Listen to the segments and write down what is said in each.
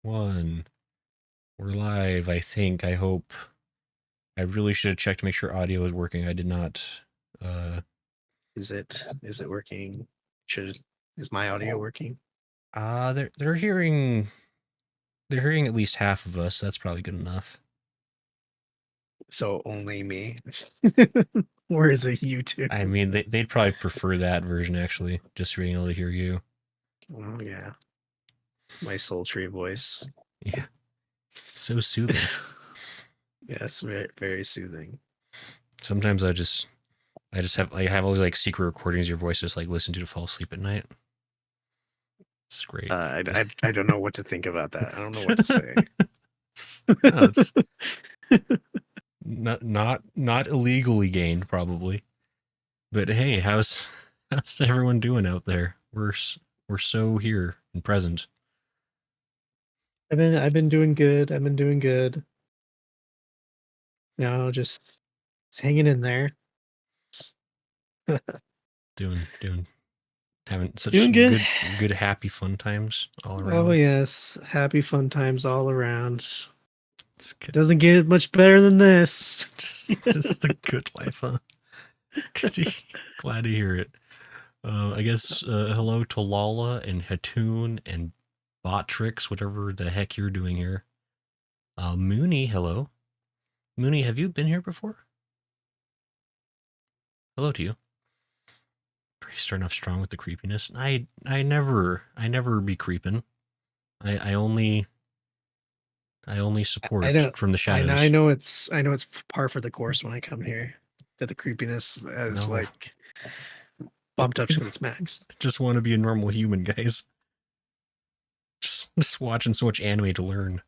one. We're live, I think. I hope. I really should have checked to make sure audio is working. I did not. Is it working? Is my audio working? They're hearing at least half of us. That's probably good enough. So only me? Or is it you too? I mean, they'd probably prefer that version actually, just being able to hear you. Oh yeah. My sultry voice. Yeah, so soothing. Yes, very, very soothing. Sometimes I just have all these like secret recordings of your voice just like listen to fall asleep at night. It's great. I don't know what to think about that. I don't know what to say. No, it's not illegally gained probably, but hey, how's everyone doing out there? We're so here and present. I've been doing good. I've been doing good. Just hanging in there. Doing having such Doing good. good happy fun times all Oh around. yes, happy fun times all around. It's good. Doesn't get much better than this. Just the good life, huh? Glad to hear it. I guess hello to Lala and Hatoon and Botrix, whatever the heck you're doing here. Mooney, hello. Mooney, have you been here before? Hello to you. Starting off strong with the creepiness. I never be creeping. I only I support don't. from the shadows. I know it's par for the course when I come here. That the creepiness is No, like bumped up to its max. just want to be a normal human, guys. Just watching so much anime to learn.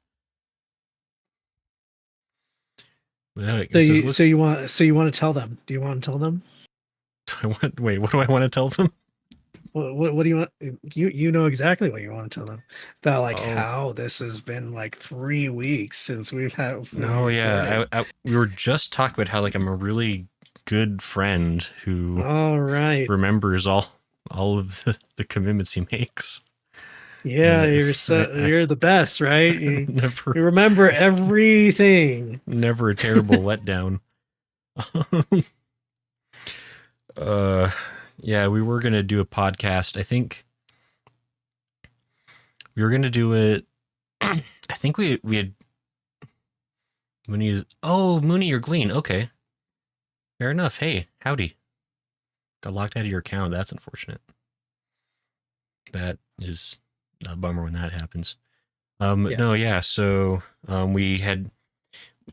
But anyway, So you want to tell them? Do you want to tell them? wait, what do I want to tell them? What do you want? You know exactly what you want to tell them about, like Oh how this has been like 3 weeks since we no, recorded. yeah, we were just talking about how like I'm a really good friend who All right. remembers all of the commitments he makes. Yeah, And I you're the best, right? never You remember everything. never a terrible letdown. uh yeah, we were gonna do a podcast. I think we were gonna do it. I think we had Mooney, you're Glean. Okay. Fair enough. Hey, howdy. Got locked out of your account. That's unfortunate. That is a bummer when that happens. Yeah. No, yeah. So, we had,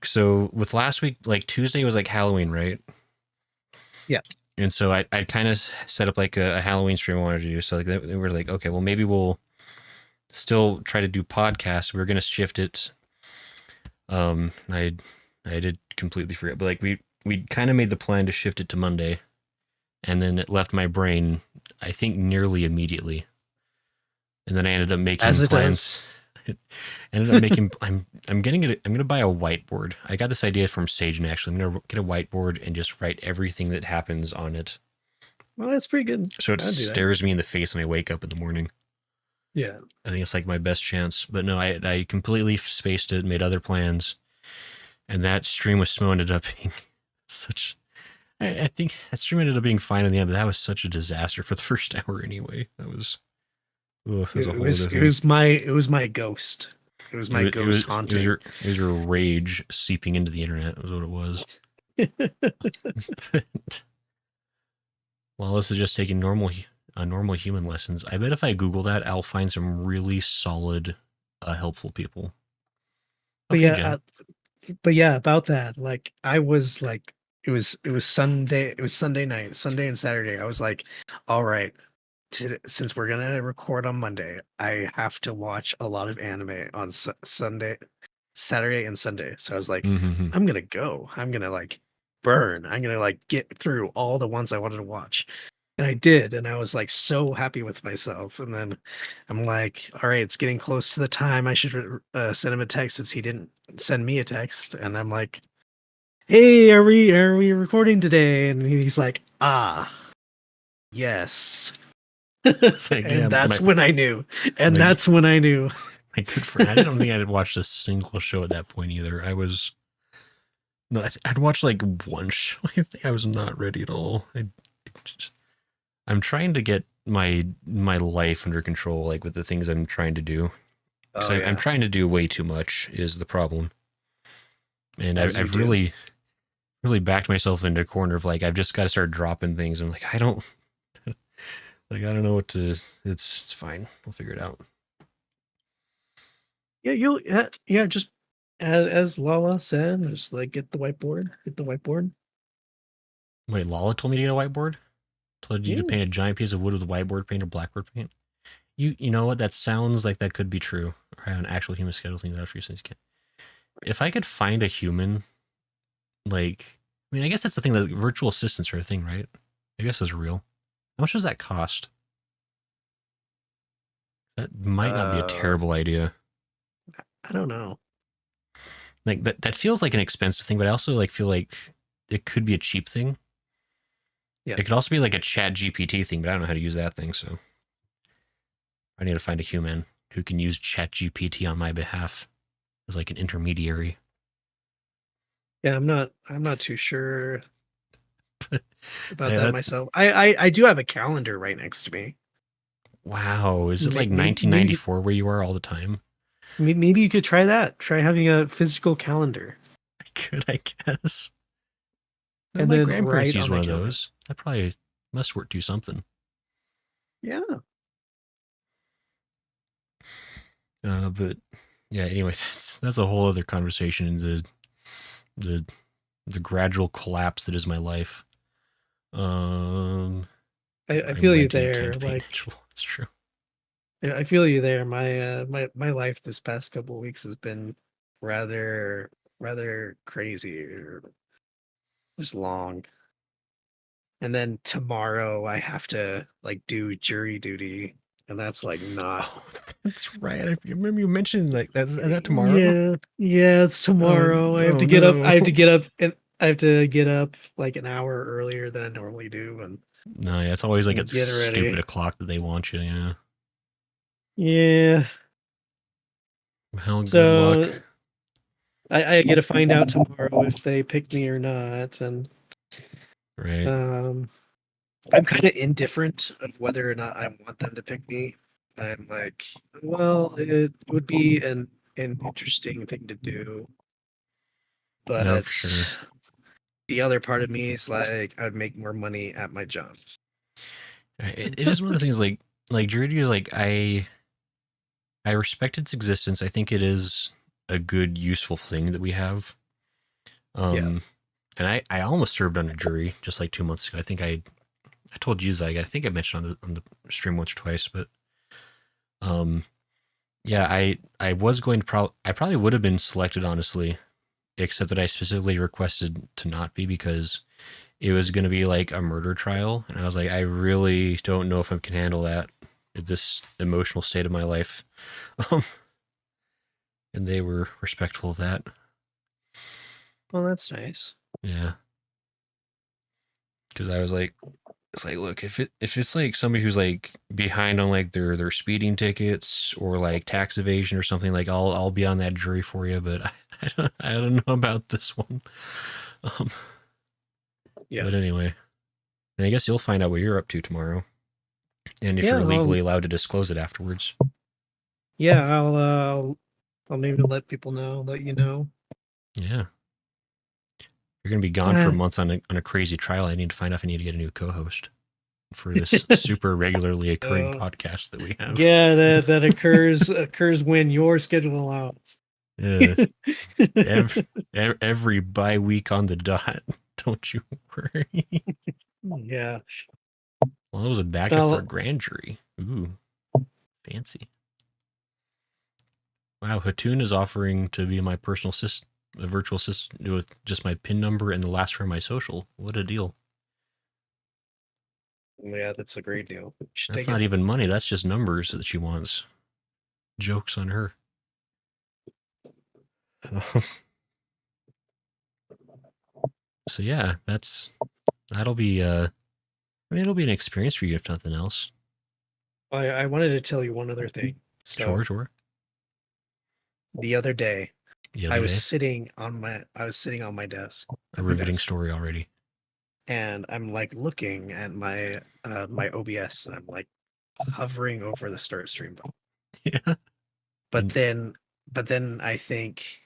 so with last week, like Tuesday was like Halloween, right? Yeah. And so I kind of set up like a Halloween stream I wanted to do. So like we were like, okay, well maybe we'll still try to do podcasts. We were gonna shift it. I did completely forget, but like we kind of made the plan to shift it to Monday, and then it left my brain, I think, nearly immediately. And then I ended up making As it plans. Ended up making. I'm gonna buy a whiteboard. I got this idea from Sagen actually. I'm gonna get a whiteboard and just write everything that happens on it, Well, that's pretty good. so it I'll do that. stares me in the face when I wake up in the morning. Yeah. I think it's like my best chance. But no, I completely spaced it, made other plans, and that stream was ended up being such. I think that stream ended up being fine in the end, but that was such a disaster for the first hour anyway. That was. Ugh, that was a whole other thing. It was my ghost. It was my ghost haunting. It was your rage seeping into the internet. Was what it was. Well, this is just taking normal human lessons. I bet if I Google that, I'll find some really solid, helpful people. But Okay, but yeah, about that. Like I was like, it was Sunday. It was Sunday night, Sunday and Saturday. I was like, all right, since we're gonna record on Monday, I have to watch a lot of anime on Sunday, Saturday, and Sunday. So I was like, mm-hmm. I'm gonna go. I'm gonna like burn. I'm gonna like get through all the ones I wanted to watch. And I did, and I was like so happy with myself. And then I'm like, all right, it's getting close to the time I should send him a text since he didn't send me a text. And I'm like, hey, are we recording today? And he's like, ah, yes. It's like, yeah, And that's when I knew. And that's when I knew. My good friend. I don't think I'd watched a single show at that point either. I was no, I'd watched like one show. I think I was not ready at all. I'm trying to get my life under control, like with the things I'm trying to do. Oh Because I'm yeah, trying to do way too much is the problem, and as you I've do. really backed myself into a corner of like I've just got to start dropping things. I'm like I don't like I don't know what to. It's fine. We'll figure it out. Yeah, you'll yeah, just as Lala said, just like get the whiteboard, get the whiteboard. Wait, Lala told me to get a whiteboard. Told you to Yeah, paint a giant piece of wood with whiteboard paint or blackboard paint. You know what? That sounds like that could be true. Or how an actual human schedule things out for you since you can. If I could find a human, like I mean, I guess that's the thing. That virtual assistants are a thing, right? I guess is real. How much does that cost? That might not be a uh, terrible idea. I don't know. Like that feels like an expensive thing, but I also like feel like it could be a cheap thing. Yeah, It could also be like a chat GPT thing, but I don't know how to use that thing, so I need to find a human who can use chat GPT on my behalf as like an intermediary. yeah. I'm not too sure about Yeah, that myself. I do have a calendar right next to me. wow, is it like Maybe 1994 where you are all the time? maybe you could try that. Try having a physical calendar, I could, I guess. Well, and my then grandparents write used on one the of calendar. those. That probably must work do something. Yeah. But yeah, anyway, that's a whole other conversation into the the gradual collapse that is my life. Um, I I'm feel you renting a tent there. to paint Like Mitchell. It's true. I feel you there. My life this past couple of weeks has been rather crazy or just long. And then tomorrow I have to like do jury duty, and that's like not. Oh, that's right. I remember you mentioned like that's is that tomorrow? Yeah, yeah, it's Oh, tomorrow. I have to oh get up. I no. have to get up and I have to get up like an hour earlier than I normally do No, yeah, it's always like and at get stupid ready. o'clock that they want you. Yeah. Yeah. Well, good luck. So I get to find out tomorrow if they pick me or not, and Right. um, I'm kind of indifferent of whether or not I want them to pick me. I'm like, well, it would be an interesting thing to do, No, for but sure. the other part of me is like, I'd make more money at my job. Right. It is one of those things like Druid, like I respect its existence. I think it is a good, useful thing that we have. Yeah. And I almost served on a jury just like 2 months ago. I think I told you Zaiga. I think I mentioned on the stream once or twice, but um, yeah, I was going to I probably would have been selected honestly, except that I specifically requested to not be because it was going to be like a murder trial, and I was like, I really don't know if I can handle that at this emotional state of my life. Um, and they were respectful of that. Well, that's nice. Yeah, because I was like, it's like, look, if it's like somebody who's like behind on like their speeding tickets or like tax evasion or something, like I'll be on that jury for you, but I don't know about this one. Um, Yeah. but anyway, and I guess you'll find out what you're up to tomorrow, and if Yeah. you're legally allowed to disclose it afterwards. Yeah. I'll maybe let people know, let you know. Yeah, you're gonna be gone for Uh, months on a crazy trial. I need to find out if I need to get a new co-host for this super regularly occurring uh, podcast that we have. yeah, that occurs when your schedule allows. Yeah. every, every bye week on the dot. Don't you worry. Yeah. Well, it was a backup for a So grand jury. Ooh, fancy. Wow, Hatun is offering to be my personal assistant, a virtual assistant with just my PIN number and the last for my social. What a deal. yeah, that's a great deal. You should That's take not it. even money. That's just numbers that she wants. Jokes on her. So yeah, that'll be I mean it'll be an experience for you if nothing else. I wanted to tell you one other thing. Sure, So sure. the other day, The I other was day, sitting on my desk a at my riveting desk, story already. and I'm like looking at my OBS, and I'm like hovering over the start stream button. Yeah. But And then, but then I think,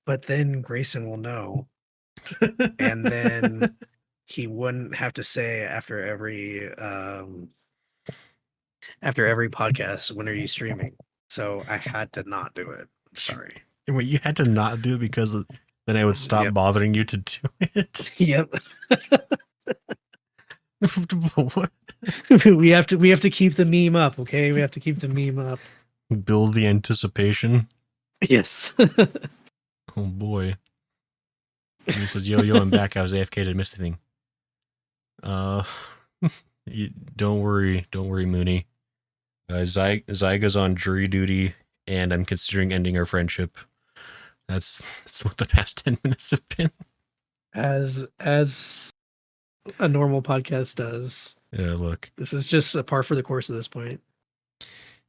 but then Grayson will know, and then he wouldn't have to say after every podcast, when are you streaming? So I had to not do it. Sorry. wait, you had to not do it because then I would stop Yep. bothering you to do it. Yep. What? we have to keep the meme up, okay? We have to keep the meme up. Build the anticipation. Yes. Oh boy. And he says, "Yo, I'm back. I was AFK. Did I miss anything?" Uh, don't worry, Mooney. Zaiga's on jury duty, and I'm considering ending our friendship. That's what the past 10 minutes have been. As a normal podcast does. Yeah, look. This is just a par for the course at this point.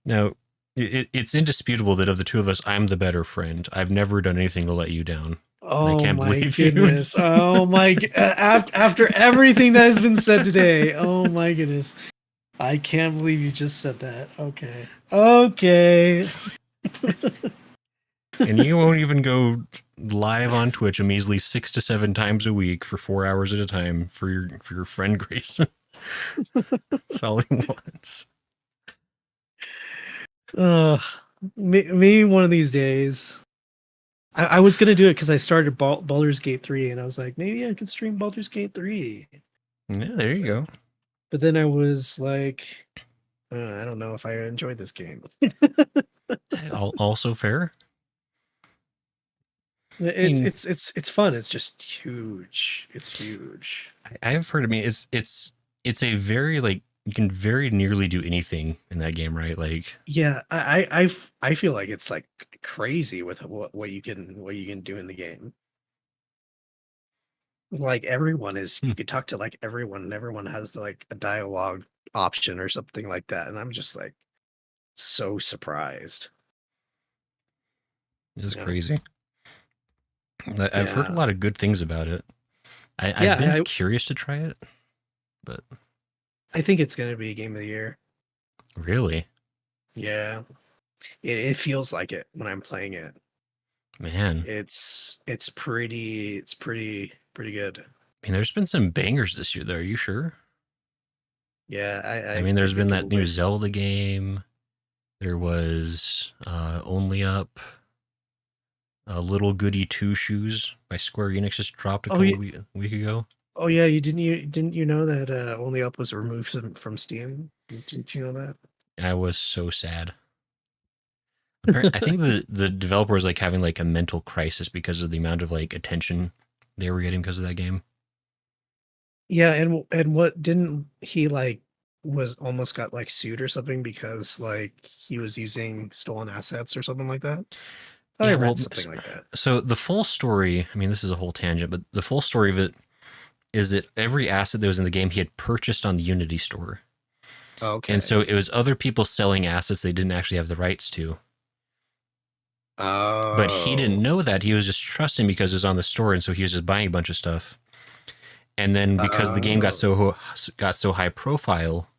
Now, it's indisputable that of the two of us, I'm the better friend. I've never done anything to let you down. And I Oh can't my believe goodness. you. Oh my after everything that has been said today. Oh my goodness. I can't believe you just said that. Okay. Okay. And you won't even go live on Twitch a measly 6 to 7 times a week for 4 hours at a time for your friend Grayson. That's all he wants. Maybe one of these days. I was gonna do it because I started Baldur's Gate 3, and I was like, maybe I could stream Baldur's Gate 3. Yeah, there you go. But then I was like, I don't know if I enjoyed this game. Also fair. I It's mean, it's fun. It's just huge. It's huge. I've heard. I mean, it's a very like you can very nearly do anything in that game, right? Like, Yeah, I feel like it's like crazy with what you can do in the game. Like everyone is, you could talk to like everyone, and everyone has like a dialogue option or something like that, and I'm just like so surprised. it's Yeah, crazy. I've heard a yeah, lot of good things about it. I've been yeah. curious to try it, but I think it's gonna be game of the year. really, Yeah, it feels like it when I'm playing it. man. It's pretty good. I mean, there's been some bangers this year, though. Are you sure? Yeah, I mean, I there's been think that it'll new win. Zelda game. There was Only Up. Little Goody Two Shoes by Square Enix just dropped a Oh couple yeah, week ago. oh yeah. You know that Only Up was removed from Steam? Didn't you know that? I was so sad. I think the developer was like having like a mental crisis because of the amount of like attention they were getting because of that game. Yeah, and what didn't he like was almost got like sued or something because like he was using stolen assets or something like that? I Yeah, read well, something like that. so the full story. I mean, this is a whole tangent, but the full story of it is that every asset that was in the game he had purchased on the Unity store, and Okay. so it was other people selling assets they didn't actually have the rights to. But he didn't Oh. know that. He was just trusting because it was on the store, and so he was just buying a bunch of stuff. And then because the game Oh. got so high profile,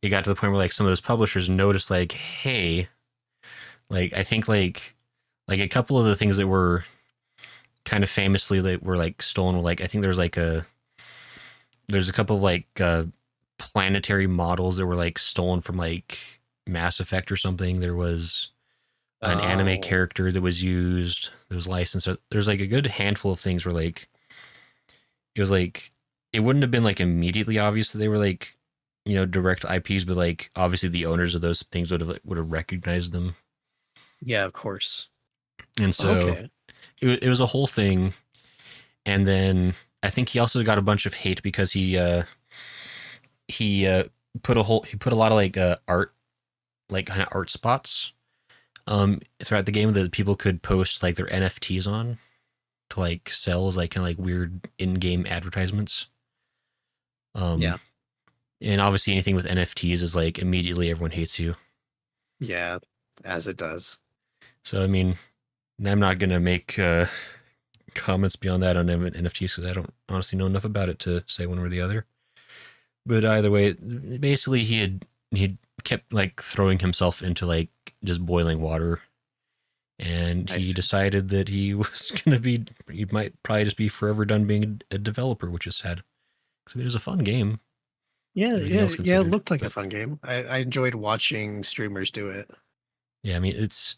it got to the point where like some of those publishers noticed like, hey, like I think like a couple of the things that were kind of famously that were like stolen were like I think there's a couple of like planetary models that were like stolen from like Mass Effect or something. There was an anime Oh. character that was used that was licensed. So there's like a good handful of things where like it was like it wouldn't have been like immediately obvious that they were like direct IPs, but like obviously the owners of those things would have recognized them, Yeah, of course. and so Okay. it was a whole thing. And then I think he also got a bunch of hate because he he put a lot of like art like kind of art spots throughout the game that people could post like their NFTs on to like sell as like kind of like weird in-game advertisements. Um, Yeah. and obviously anything with NFTs is like immediately everyone hates you. Yeah. as it does. So I mean, I'm not gonna make comments beyond that on NFTs because I don't honestly know enough about it to say one or the other. But either way, basically he kept like throwing himself into like just boiling water, and I he see. decided that he might probably just be forever done being a developer, which is sad. Because I mean, it was a fun game, Yeah, everything yeah, else yeah. It considered. looked like a But fun game. I enjoyed watching streamers do it. yeah, I mean, it's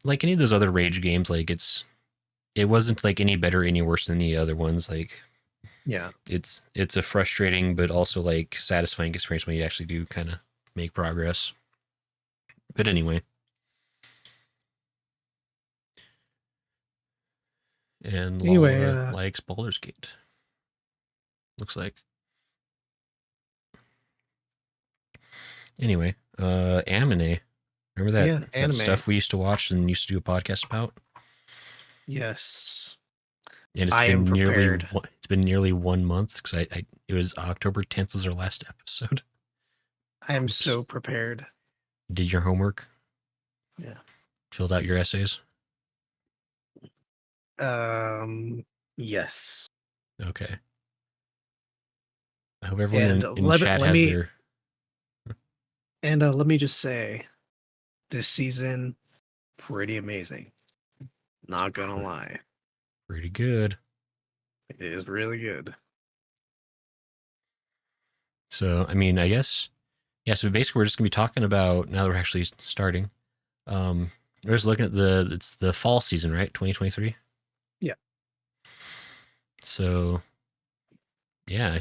like any of those other Rage games. Like it wasn't like any better, any worse than any other ones. Like Yeah. it's a frustrating but also like satisfying experience when you actually do kind of make progress. But anyway, and Anyway, Laura likes Baldur's Gate. Looks like. Anyway, Amine. Remember yeah, that anime. stuff we used to watch and used to do a podcast about? Yes, And I am prepared. it's been nearly 1 month because it was October 10th was our last episode. I am Oops. so prepared. Did your homework? Yeah. Filled out your essays? Um. Yes. Okay. I hope everyone And in chat let has me their let me just say, this season pretty amazing. Not gonna lie, pretty good. it is really good. So I mean, I guess yeah. So basically, we're just gonna be talking about now that we're actually starting. We're just looking at it's the fall season, right? 2023. Yeah. So yeah,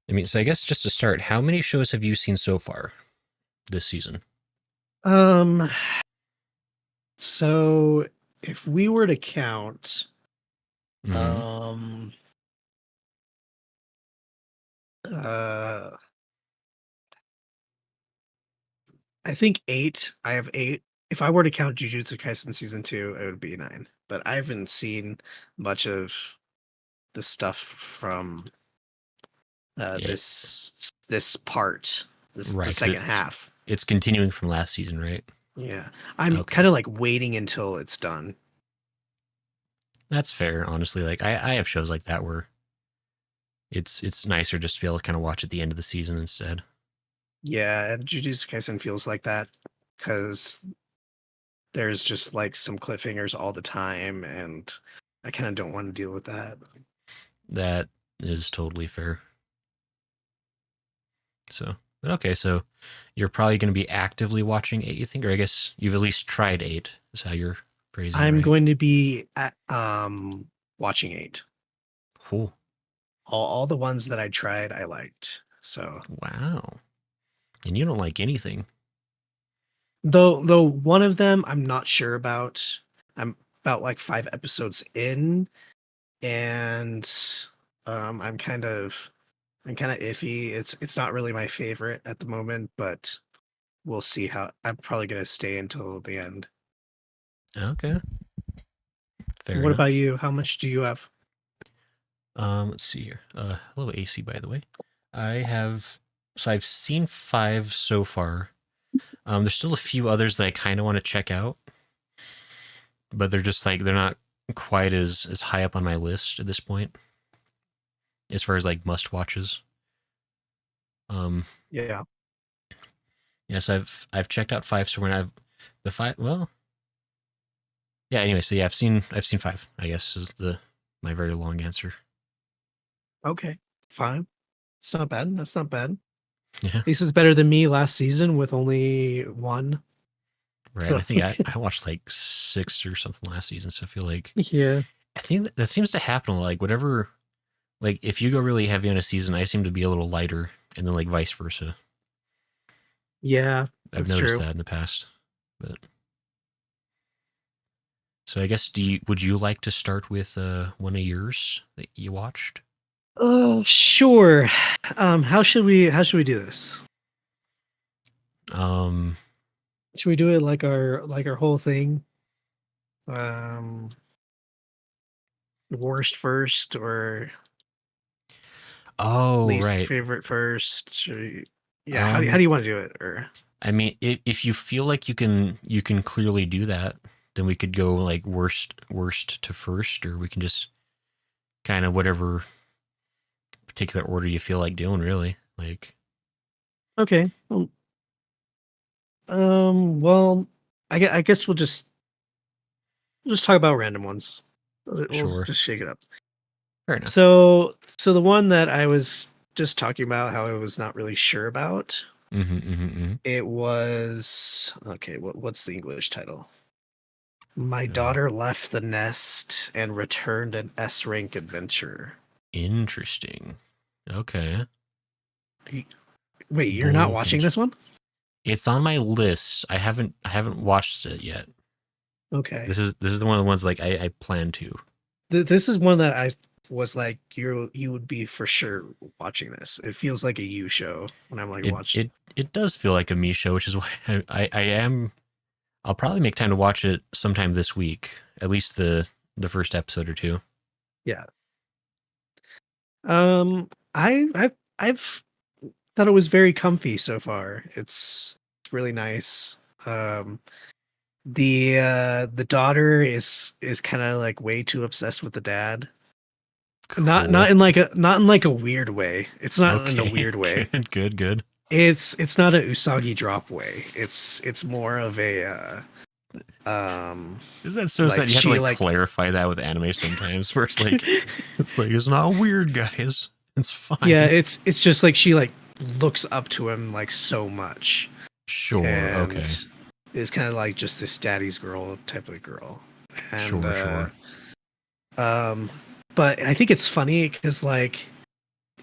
I mean, so I guess just to start, how many shows have you seen so far this season? Um. So if we were to count, Mm-hmm. um, uh, I think eight. I have eight. If I were to count Jujutsu Kaisen season two, it would be nine. But I haven't seen much of the stuff from Yeah, this part, right. the Because second half. it's continuing from last season, right? Yeah, I'm Okay, kind of like waiting until it's done. that's fair. Honestly, like I have shows like that where it's nicer just to be able to kind of watch at the end of the season instead. Yeah, and Jujutsu Kaisen feels like that because there's just like some cliffhangers all the time, and I kind of don't want to deal with that. That is totally fair. So, but okay, so you're probably going to be actively watching eight, you think, or I guess you've at least tried eight. Is how you're phrasing it, I'm right? going to be at, watching eight. Cool. All the ones that I tried, I liked. So Wow. And you don't like anything. though one of them I'm not sure about. I'm about like five episodes in, and I'm kind of iffy. It's not really my favorite at the moment, but we'll see how. I'm probably gonna stay until the end. Okay, fair What about enough. you? How much do you have? Let's see here. Hello AC, by the way. I have so I've seen five so far. There's still a few others that I kind of want to check out, but they're just like they're not quite as high up on my list at this point as far as like must watches. Um, Yeah. yes, I've checked out five. So when I've the five, well, yeah. Anyway, so yeah, I've seen five. I guess is the my very long answer. Okay. Fine. It's not bad. That's not bad. Yeah, At least it's better than me last season with only one. right. So I think I watched like six or something last season, so I feel like yeah. I think that seems to happen. Like whatever, like if you go really heavy on a season, I seem to be a little lighter, and then like vice versa. Yeah, I've that's noticed true. that in the past. But so I guess would you like to start with one of yours that you watched? Oh, sure. How should we do this? Um, Should we do it like our whole thing? Um Worst first or oh least right. favorite first? How do Um, you want to do it? Or I mean, if you feel like you can clearly do that, then we could go like worst to first, or we can just kind of whatever particular order you feel like doing. Really, like Okay. Well, I guess we'll just talk about random ones. We'll sure, just shake it up. fair enough. So the one that I was just talking about, how I was not really sure about, Mm-hmm, mm-hmm, mm-hmm. it was okay. What's the English title? My Uh, daughter left the nest and returned an S rank adventure. interesting. Okay, Y- Wait, you're not bold. watching this one? It's on my list. I haven't watched it yet. Okay. This is one of the ones like I plan to. This is one that I was like, you would be for sure watching this. It feels like a you show when I'm like It watching. it it does feel like a me show, which is why I am. I'll probably make time to watch it sometime this week. At least the first episode or two. Yeah. I've thought it was very comfy so far. It's really nice. Um, the daughter is kind of like way too obsessed with the dad. Not Cool. not in like a not in like a weird way. It's not in a Okay. weird way. Good. It's not a Usagi drop way. It's more of a Is that so like sad? You have to she like like clarify that with anime sometimes. Where it's like it's not weird, guys. It's yeah, fine. it's just like she like looks up to him like so much Sure. Okay. and is kind of like just this daddy's girl type of girl. And Sure. um but I think it's funny because like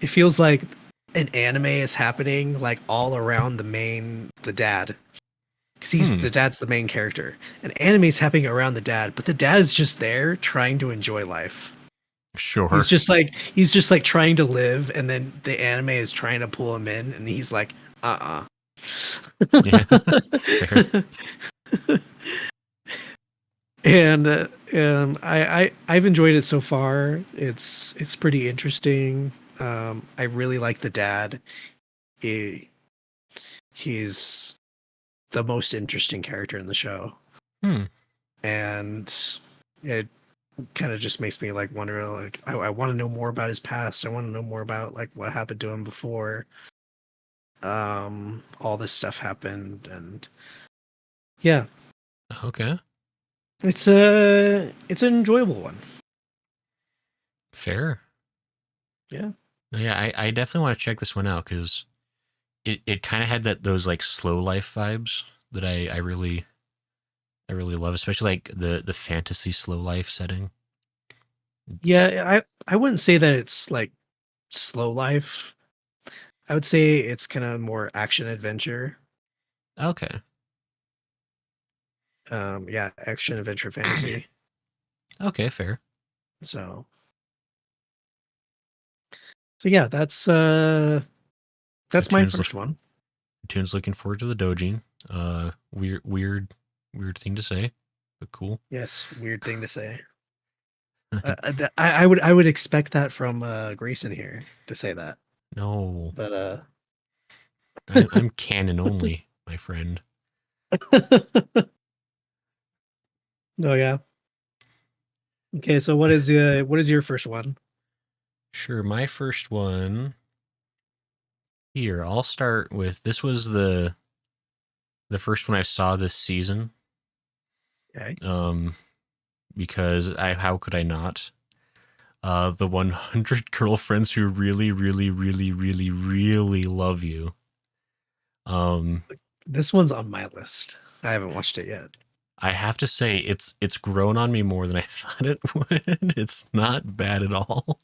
it feels like an anime is happening like all around the dad, because Hmm. the dad's the main character. An anime is happening around the dad, but the dad is just there trying to enjoy life. Sure. He's just like trying to live, and then the anime is trying to pull him in, and he's like, Yeah. Fair. and I've enjoyed it so far. It's pretty interesting. I really like the dad. He, he's the most interesting character in the show, Hmm. and it kind of just makes me like wonder, like I want to know more about his past. I want to know more about like what happened to him before all this stuff happened. And yeah, Okay. it's an enjoyable one. Fair. Yeah. No, yeah, I definitely want to check this one out because it kind of had those like slow life vibes that I really love, especially like the fantasy slow life setting. It's Yeah, I wouldn't say that it's like slow life. I would say it's kind of more action adventure. okay. Yeah, action adventure fantasy. Okay, fair. So yeah, So that's my first one. Tune's looking forward to the Dojin. Weird thing to say, but cool. Yes, weird thing to say. I would expect that from Grayson here to say that, No, but I'm canon only, my friend. oh yeah. Okay, so what is your first one? Sure, my first one here. I'll start with this was the first one I saw this season. Okay. Um, because how could I not? The 100 girlfriends who really, really, really, really, really love you. Um, This one's on my list. I haven't watched it yet. I have to say it's grown on me more than I thought it would. It's not bad at all.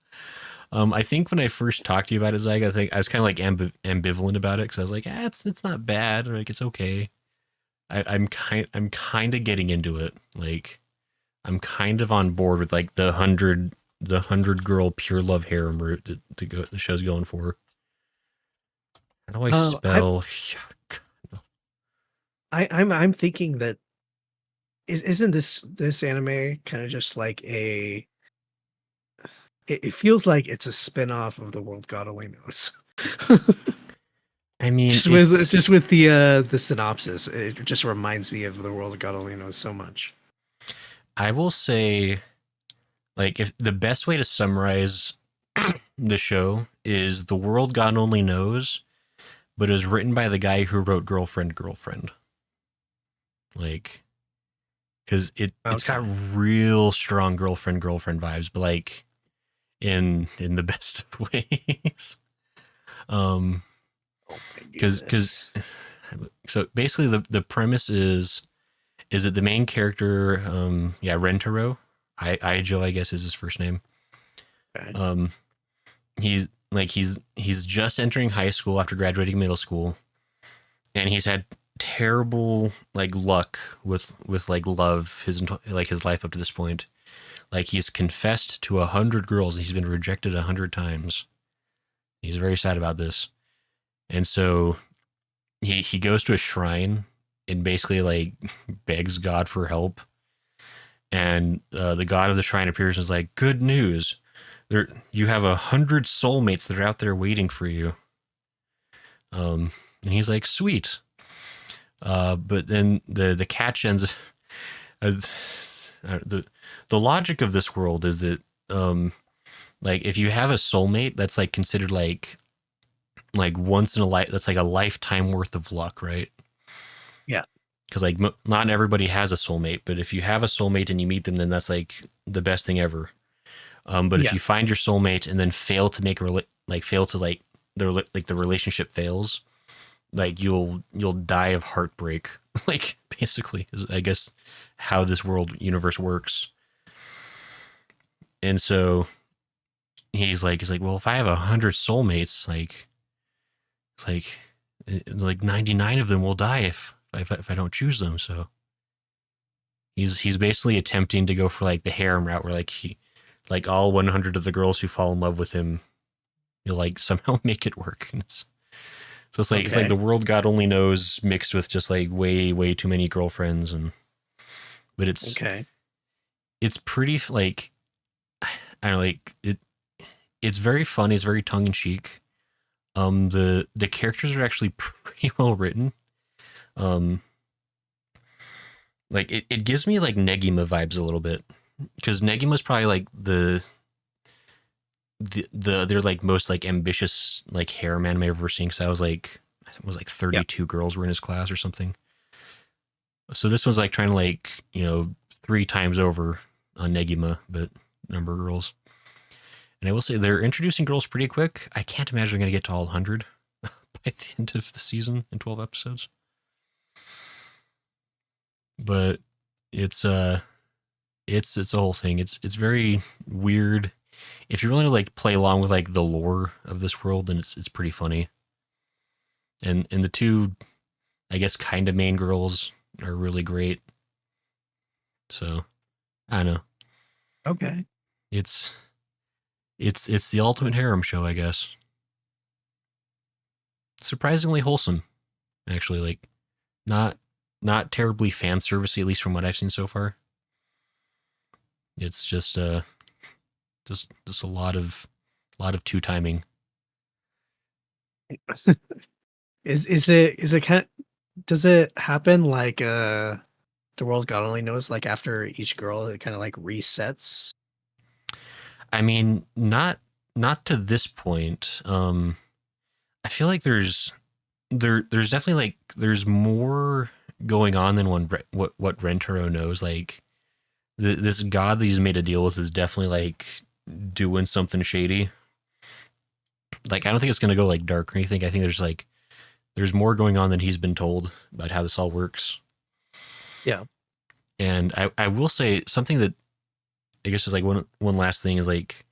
I think when I first talked to you about it, Zaiga, I think I was kind of like ambivalent about it because I was like, it's not bad, or like it's okay. I'm kind of getting into it. Like I'm kind of on board with like the hundred girl pure love harem route that the show's going for. How do I Uh, I spell? I'm thinking that isn't this anime kind of just like it feels like it's a spin-off of The World God Only Knows. I mean, it's Just with the synopsis, it just reminds me of the world God only knows so much. I will say, like, if the best way to summarize the show is the world God only knows, but is written by the guy who wrote Girlfriend, Girlfriend. Like, because it's Okay. got real strong girlfriend, girlfriend vibes, but like in the best of ways. Um, Oh my because goodness. so basically the premise is that the main character, yeah, Rentaro, Joe, I guess is his first name. Okay. Um, he's just entering high school after graduating middle school, and he's had terrible like luck with like love his life up to this point. Like he's confessed to 100 girls, and he's been rejected 100 times. He's very sad about this, and so he goes to a shrine and basically like begs God for help. And the god of the shrine appears and is like, "Good news, there you have 100 soulmates that are out there waiting for you." And he's like, "Sweet." But then the catch ends. The the logic of this world is that like if you have a soulmate, that's like considered like once in a life. That's like a lifetime worth of luck, right? Yeah. Because like not everybody has a soulmate, but if you have a soulmate and you meet them, then that's like the best thing ever. But if Yeah. you find your soulmate and then fail to make fail to like the relationship fails, like you'll die of heartbreak. Like basically, is I guess how this world universe works. And so he's like, well, if I have 100 soulmates, like it's like 99 of them will die if I don't choose them. So he's basically attempting to go for like the harem route, where like he like all 100 of the girls who fall in love with him, he'll like somehow make it work. And it's like Okay. the world God only knows mixed with just like way too many girlfriends. And but Okay. it's pretty like I don't know, like it's very funny. It's very tongue in cheek. The characters are actually pretty well written. Um, like it gives me like Negima vibes a little bit, because Negima's probably like they're like most like ambitious like harem anime I've ever seen. Because I think it was like Yeah. 32 girls were in his class or something. So this one's like trying to like, you know, 3 times over on Negima, but number of girls. And I will say they're introducing girls pretty quick. I can't imagine they're going to get to all 100 by the end of the season in 12 episodes. But it's it's a whole thing. It's very weird. If you're willing to like play along with like the lore of this world, then it's pretty funny. And the two, I guess, kind of main girls are really great. So I don't know. Okay. It's it's the ultimate harem show, I guess. Surprisingly wholesome, actually. Like not not terribly fan servicey, at least from what I've seen so far. It's just a lot of two timing. Is it kind does it happen like the world God only knows, like after each girl it kind of like resets? I mean, not to this point. I feel like there's definitely like there's more going on than what Rentaro knows. Like this god that he's made a deal with is definitely like doing something shady. Like I don't think it's gonna go like dark or anything. I think there's more going on than he's been told about how this all works. Yeah. And I will say something that I guess is like one last thing is like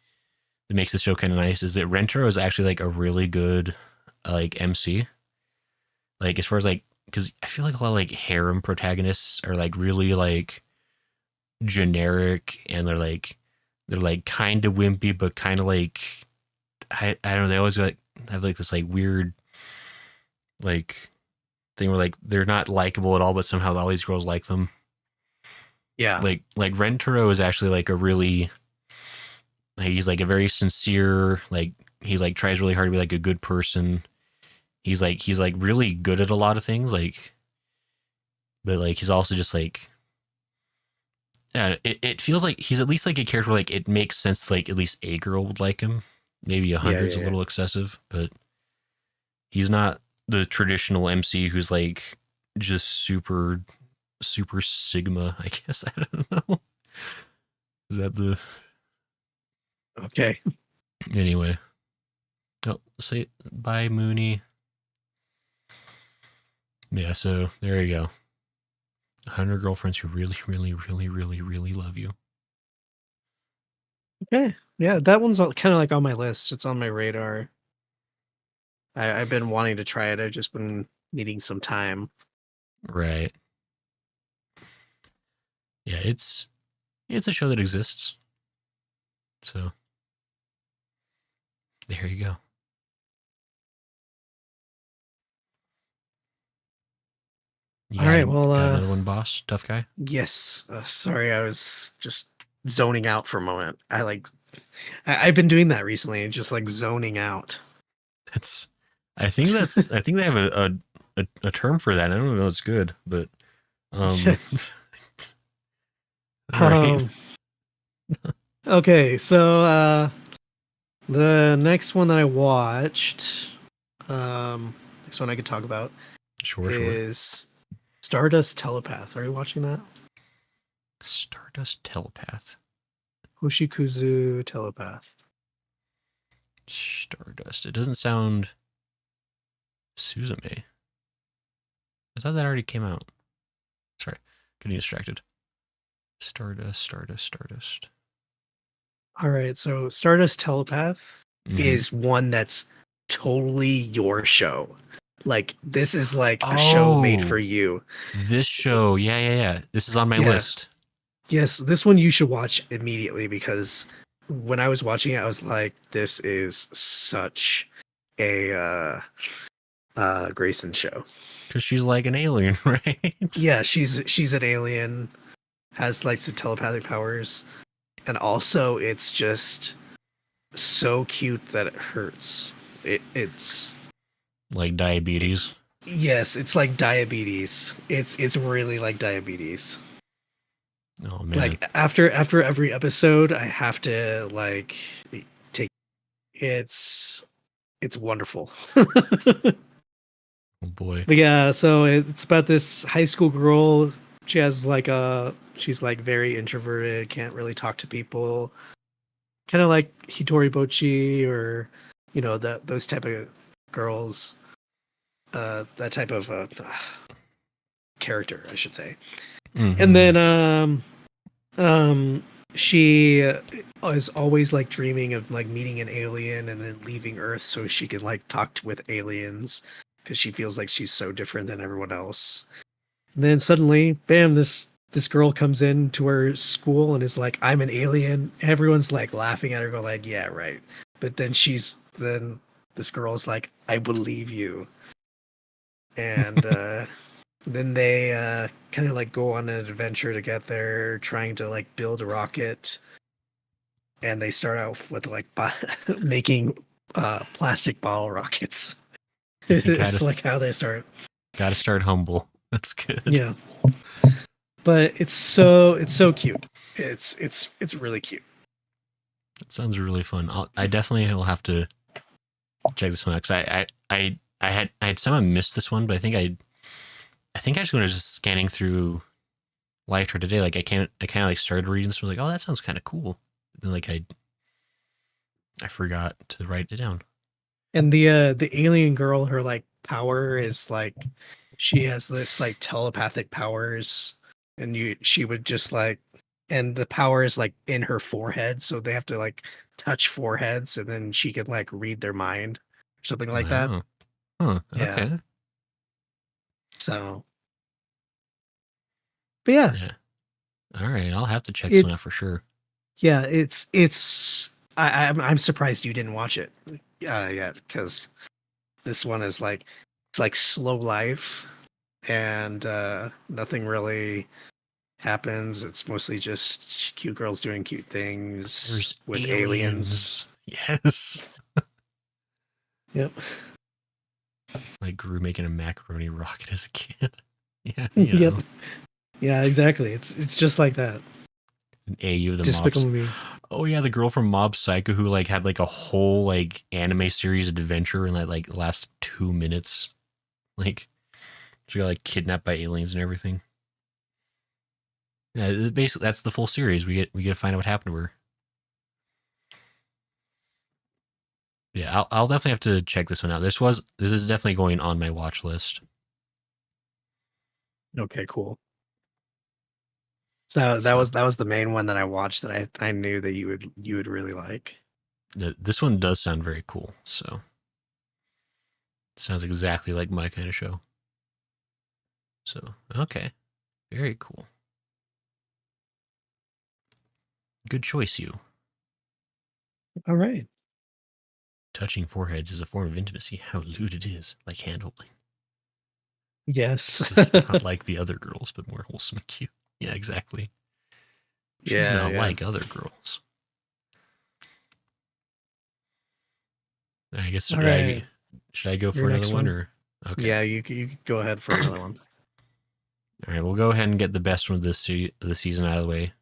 that makes the show kind of nice is that Rentaro is actually like a really good like MC. Like as far as like because I feel like a lot of like harem protagonists are like really like generic, and they're like kind of wimpy but kind of like I don't know, they always like have like this like weird like thing where like they're not likable at all, but somehow all these girls like them. Yeah. Like Rentaro is actually like a really like, he's like a very sincere, like he like tries really hard to be like a good person, he's like really good at a lot of things, like, but like he's also just like, yeah, it feels like he's at least like a character like it makes sense like at least a girl would like him. Maybe a Yeah, hundred's yeah, a yeah. little excessive, but he's not the traditional MC who's like just super sigma. I guess I don't know. Is that the Okay. anyway? Oh, say bye, Mooney. Yeah, so there you go. 100 girlfriends who really love you. Okay. Yeah, that one's kind of like on my list. It's on my radar. I've been wanting to try it. I've just been needing some time. Right. Yeah, it's a show that exists. So there you go. All right. Well, Got another one, boss, tough guy. yes. Sorry, I was just zoning out for a moment. I've been doing that recently, just like zoning out. That's I think they have a term for that. I don't know if it's good, but um, all right, um. Okay. So the next one that I watched, next one I could talk about sure. is Stardust Telepath. Are you watching that? Stardust telepath. Hoshikuzu Telepath. Stardust. It doesn't sound Suzume. I thought that already came out. Sorry, getting distracted. Stardust. All right, so Stardust Telepath Mm-hmm. is one that's totally your show. Like this is like a show made for Oh, you. this show. Yeah. This is on my Yeah. list. Yes, this one you should watch immediately because when I was watching it, I was like, this is such a Grayson show. Because she's like an alien, right? Yeah, she's an alien, has like some telepathic powers, and also it's just so cute that it hurts. It's Like diabetes. yes, it's like diabetes. It's really like diabetes. Oh man. Like after every episode, I have to like take it's wonderful. Oh boy. But yeah, so it's about this high school girl. She has like she's like very introverted, can't really talk to people. Kind of like Hitori Bochi or that those type of girls. That type of character, I should say. And Mm-hmm. then um she is always like dreaming of like meeting an alien and then leaving Earth so she can like with aliens because she feels like she's so different than everyone else. And then suddenly, bam, this girl comes in to her school and is like, "I'm an alien." Everyone's like laughing at her, go like, "Yeah, right." But then this girl is like, "I believe you." And then they kind of like go on an adventure together, trying to like build a rocket. And they start out with like making plastic bottle rockets. You It's like how they start. gotta start humble. That's good. Yeah, but it's so cute. It's really cute. That sounds really fun. I definitely will have to check this one out because I had somehow missed this one, but I think actually when I was just scanning through Life today, like I kind of like started reading this, was like, oh, that sounds kind of cool. And then like I forgot to write it down. And the alien girl, her like power is like she has this like telepathic powers, and she would just like, and the power is like in her forehead, so they have to like touch foreheads, and then she can like read their mind, or something like that. Wow. Huh. Yeah. Okay. So, but yeah, Yeah. All right. I'll have to check this one it's out for sure. yeah, it's I'm surprised you didn't watch it. Yeah, because this one is like it's like slow life and nothing really happens. It's mostly just cute girls doing cute things There's with aliens. aliens. Yes. Yep. Like Gru making a macaroni rocket as a kid. Yeah, Yep. Yeah, exactly. It's just like that. And AU the mobs. Despicable Me. Oh yeah, the girl from Mob Psycho who like had like a whole like anime series adventure in like the last 2 minutes. Like she got like kidnapped by aliens and everything. Yeah, basically that's the full series. We get to find out what happened to her. Yeah, I'll definitely have to check this one out. This is definitely going on my watch list. Okay, cool. So So that was the main one that I watched that I knew that you would really like. this one does sound very cool. So it sounds exactly like my kind of show. So okay, very cool. Good choice, you. All right. Touching foreheads is a form of intimacy. How lewd it is, like hand holding. Yes. This is not like the other girls, but more wholesome and cute. Yeah, exactly. She's Yeah, not yeah. like other girls. I guess All right. should I go Your for another next one one? or okay? Yeah, you could go ahead for another one. All right, we'll go ahead and get the best one of the season out of the way.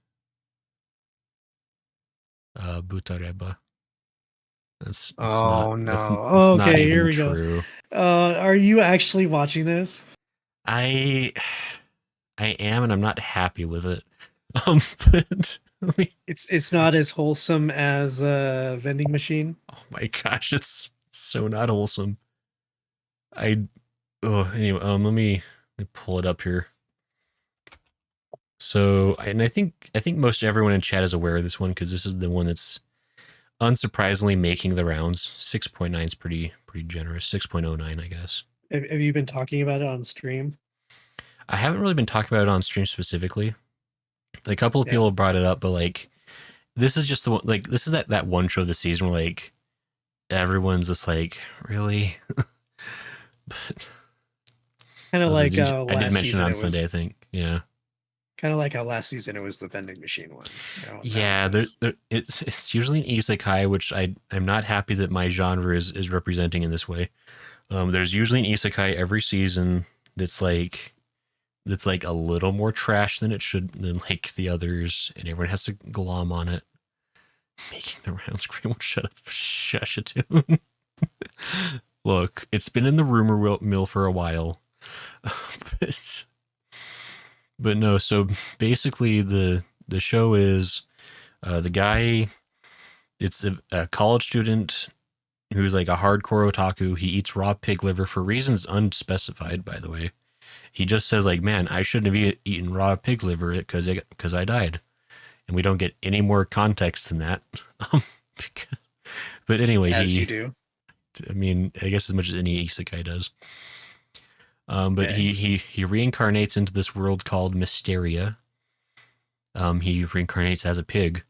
Butareba. That's not Oh that's no. it's not Okay, here even we go. true. Are you actually watching this? I I am, and I'm not happy with it. But It's not as wholesome as vending machine. oh my gosh, it's so not wholesome. I oh anyway, let me pull it up here. So, and I think most everyone in chat is aware of this one because this is the one that's unsurprisingly making the rounds. 6.9 is pretty generous. 6.09, I guess. Have you been talking about it on stream? I haven't really been talking about it on stream specifically. A couple of Yeah. people brought it up, but like this is just the one. Like this is that one show of the season where like everyone's just like really. But Kind of like I did last mention it season on it Sunday, was I think. Yeah. kind of like how last season it was the vending machine one. Now it's Yeah, this. it's usually an isekai, which I'm not happy that my genre is representing in this way. There's usually an isekai every season that's like a little more trash than it should than like the others, and everyone has to glom on it. Making the rounds, Green won't shut up. Shush it tune. Look, it's been in the rumor mill for a while, but no. So basically, the show is the guy. It's a college student who's like a hardcore otaku. He eats raw pig liver for reasons unspecified, by the way. He just says like, "Man, I shouldn't have eaten raw pig liver because I died," and we don't get any more context than that. Um, but anyway, As you do. I mean, I guess as much as any isekai does. But Okay. he reincarnates into this world called Mysteria. He reincarnates as a pig,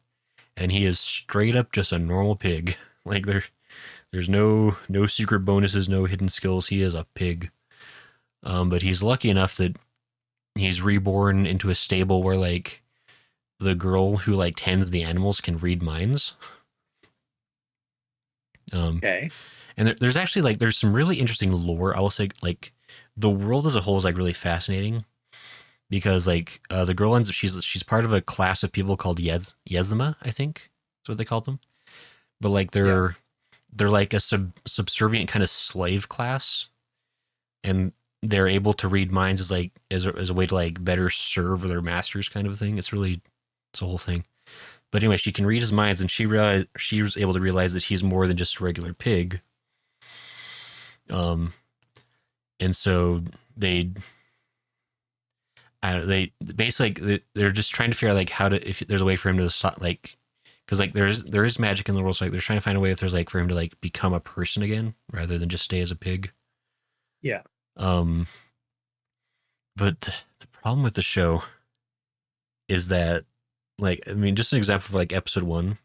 and he is straight up just a normal pig. Like there's no secret bonuses, no hidden skills. He is a pig. But he's lucky enough that he's reborn into a stable where like the girl who like tends the animals can read minds. Okay. And there's actually like there's some really interesting lore. I will say like the world as a whole is like really fascinating because like the girl ends up she's part of a class of people called Yezma, I think that's what they called them. But like Yeah. they're like a subservient kind of slave class, and they're able to read minds as like as a way to like better serve their masters, kind of thing. It's a whole thing. But anyway, she can read his minds, and she was able to realize that he's more than just a regular pig. Um, and so they basically they're just trying to figure out like how to if there's a way for him to stop like because like there is magic in the world, so like they're trying to find a way if there's like for him to like become a person again rather than just stay as a pig. Yeah. Um, but the problem with the show is that like I mean just an example for like episode one.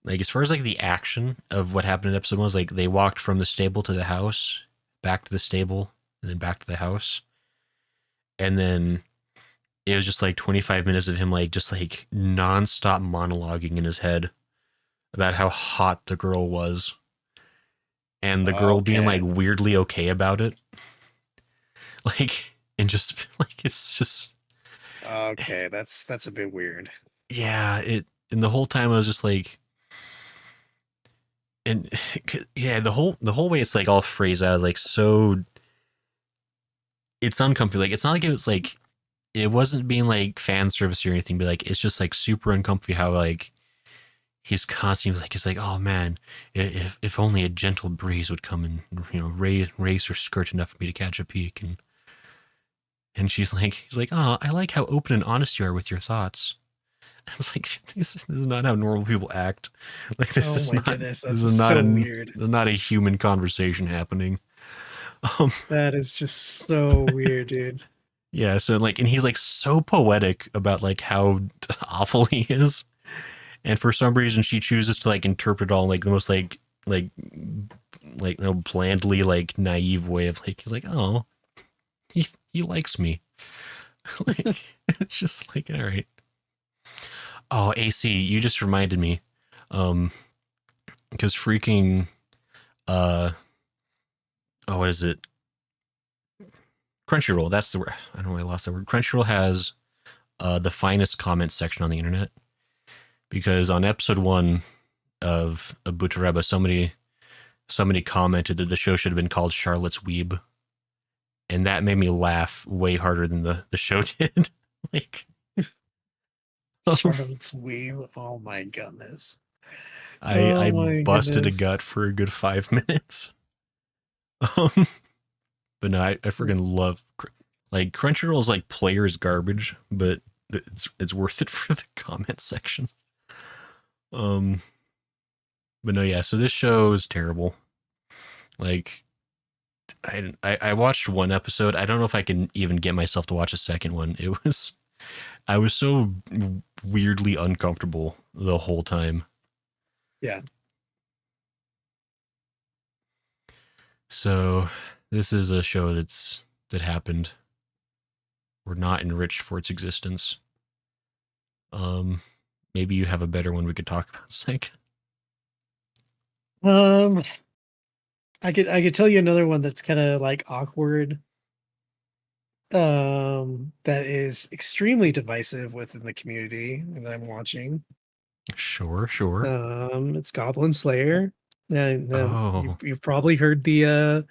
Like as far as like the action of what happened in episode one was like they walked from the stable to the house, back to the stable, and then back to the house. And then it was just like 25 minutes of him like just like nonstop monologuing in his head about how hot the girl was. and the girl being like Okay. weirdly okay about it. Like, and just like, it's just, Okay, that's a bit weird. yeah, and the whole time I was just like, and yeah, the whole way it's like all phrased out, like, so it's uncomfortable. Like, it's not like it was like, it wasn't being like fan service or anything, but like, it's just like super uncomfy how like, he's constantly like, he's like, oh man, if only a gentle breeze would come and, raise her skirt enough for me to catch a peek. And she's like, he's like, oh, I like how open and honest you are with your thoughts. I was like, this is not how normal people act. Like, Oh my goodness, this that's is just not so weird. not a human conversation happening. Um, That is just so weird, dude. yeah. So like, and he's like so poetic about like how awful he is, and for some reason she chooses to like interpret all like the most like blandly like naive way of like, he's like, oh, he likes me. Like, it's just like, all right. Oh, AC, you just reminded me. Um, because freaking oh, what is it? Crunchyroll, that's the word. I don't know why I lost that word. Crunchyroll has the finest comment section on the internet, because on episode 1 of Butareba, somebody commented that the show should have been called Charlotte's Weeb, and that made me laugh way harder than the show did. Like, Charlotte's Web. Oh my goodness. I Oh my busted a goodness. gut for a good 5 minutes. Um, but no, I freaking love, like, Crunchyroll's like players garbage, but it's worth it for the comment section. Um, but no, yeah. So this show is terrible. Like, I watched one episode. I don't know if I can even get myself to watch a second one. I was so weirdly uncomfortable the whole time. Yeah. So this is a show that happened. We're not enriched for its existence. Um, maybe you have a better one we could talk about, Psych. Um, I could tell you another one that's kind of like awkward. That is extremely divisive within the community that I'm watching. Sure, sure. It's Goblin Slayer. And Oh, you've probably heard the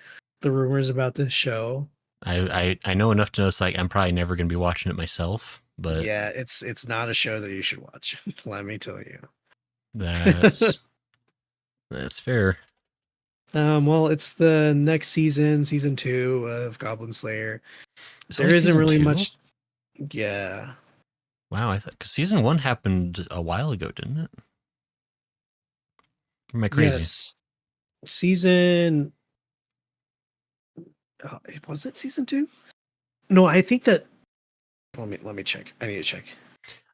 rumors about this show. I know enough to know it's like I'm probably never gonna be watching it myself, but Yeah, it's not a show that you should watch. Let me tell you. that's that's fair. Well, it's the next season, season 2 of Goblin Slayer. It's There only isn't season really 2. much. Yeah. Wow, I thought because season 1 happened a while ago, didn't it? Or am I crazy? Yes. Season. Was it season 2? No, I think that. Let me check. I need to check.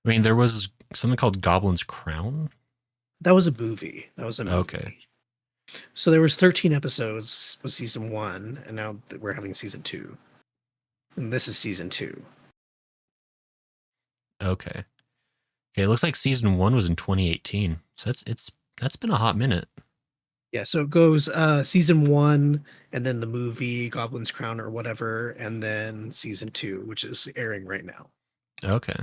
I mean, there was something called Goblin's Crown. That was a movie. That was a Okay, movie. So there was 13 episodes was season 1, and now we're having season 2. And this is season 2. okay, okay. It looks like season 1 was in 2018, so that's been a hot minute. Yeah, so it goes season 1 and then the movie Goblin's Crown or whatever, and then season 2, which is airing right now. Okay,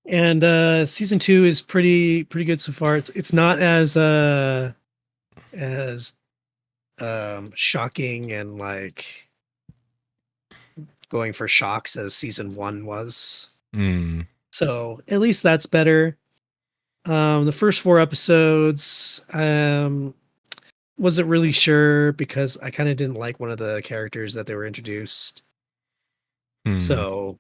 And season 2 is pretty good so far. It's not as shocking and like going for shocks as season 1 was. hmm, So at least that's better. The first 4 episodes, wasn't really sure because I kind of didn't like one of the characters that they were introduced. hmm. So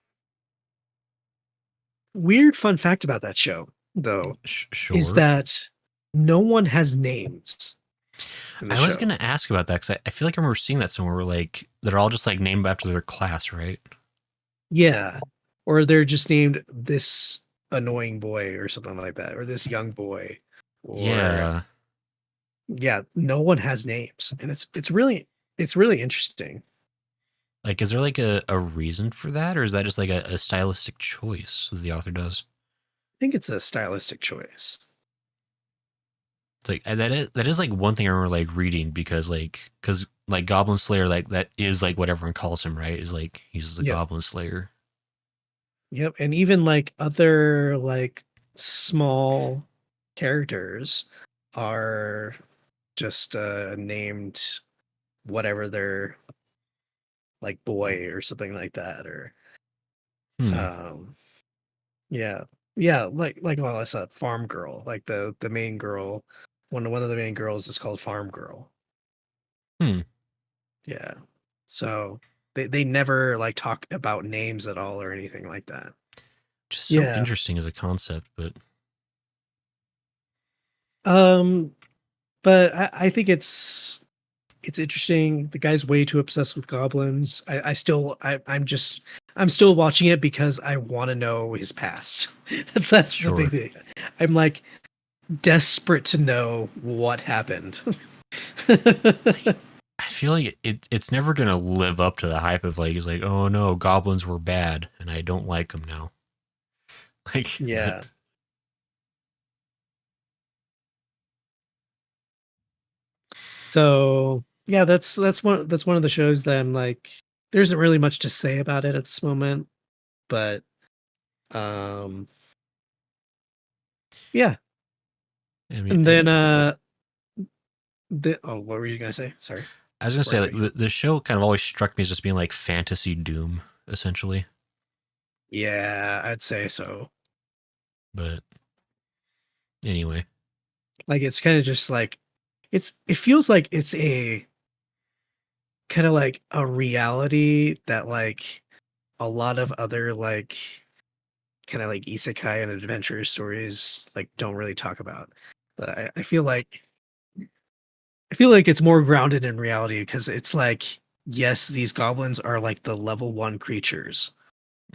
weird fun fact about that show, though, is Sure. that no one has names in the I was show. gonna ask about that because I feel like I remember seeing that somewhere where like they're all just like named after their class, right? Yeah. Or they're just named this annoying boy or something like that, or this young boy. Or Yeah. yeah, no one has names. And it's really interesting. Like, is there like a reason for that, or is that just like a stylistic choice that the author does? I think it's a stylistic choice. It's like that is like one thing I remember like reading because like Goblin Slayer like that is like what everyone calls him, right? Is like he's the Yep. Goblin Slayer. Yep. And even like other like small characters are just named whatever their like boy or something like that, or Hmm. um yeah, yeah, like well, I said farm girl, like the main girl, one of the main girls is called farm girl. Hmm. Yeah, so they never like talk about names at all or anything like that. Just so Yeah. interesting as a concept, but um but I think it's interesting. The guy's way too obsessed with goblins. I'm still watching it because I want to know his past. That's the big sure. thing. I'm like desperate to know what happened. I feel like it's never gonna live up to the hype of like it's like, oh no, goblins were bad and I don't like them now. Like that. Yeah. So yeah, that's one of the shows that I'm like, there isn't really much to say about it at this moment, but um yeah. I mean, And then what were you gonna say? Sorry. I was gonna Before I say like cut you off. the show kind of always struck me as just being like fantasy doom essentially, Yeah, I'd say so. but anyway, Like it's kind of just like it feels like it's a kind of like a reality that like a lot of other like kind of like isekai and adventure stories like don't really talk about. But I feel like it's more grounded in reality because it's like, yes, these goblins are like the level one creatures,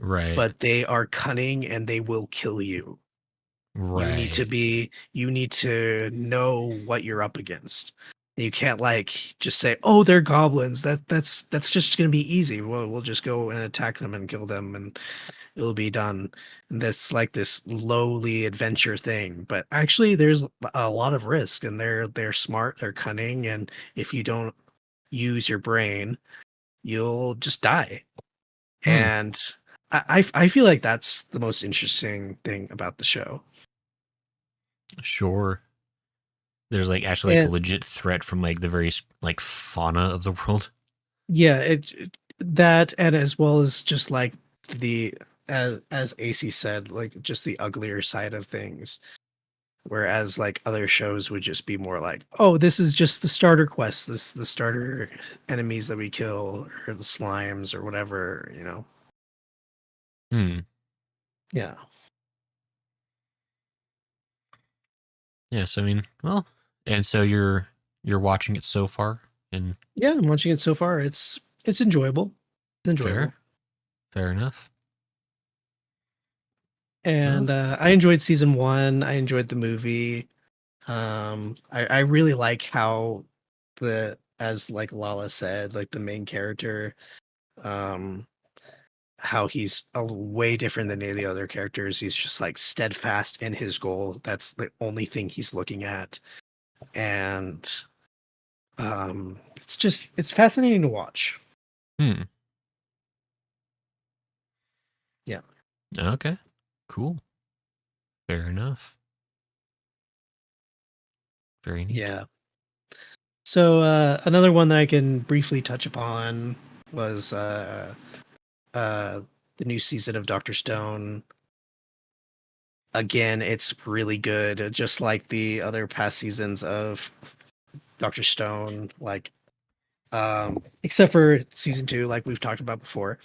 right, but they are cunning and they will kill you. right, You need to know what you're up against. You can't like just say, "Oh, they're goblins. That's just going to be easy. We'll just go and attack them and kill them and it'll be done." And that's like this lowly adventure thing, but actually there's a lot of risk and they're smart, they're cunning, and if you don't use your brain, you'll just die. hmm, And I feel like that's the most interesting thing about the show. sure. There's like actually like a And legit threat from like the very like fauna of the world. yeah, that, and as well as just like the as AC said, like just the uglier side of things. Whereas like other shows would just be more like, oh, this is just the starter quest, this the starter enemies that we kill or the slimes or whatever, you know. Hmm. Yeah. Yes, I mean, well, and so you're watching it so far, and Yeah, I'm watching it so far. It's enjoyable. It's fair, enjoyable. fair enough. Well, And I enjoyed season 1. I enjoyed the movie. I really like how the as like Lala said, like the main character, um, how he's a way different than any of the other characters. He's just like steadfast in his goal. That's the only thing he's looking at. And it's fascinating to watch. hmm. Yeah. Okay, cool, fair enough, very neat. Yeah. So another one that I can briefly touch upon was uh the new season of Doctor Stone. Again, it's really good, just like the other past seasons of Doctor Stone, like except for season 2, like we've talked about before.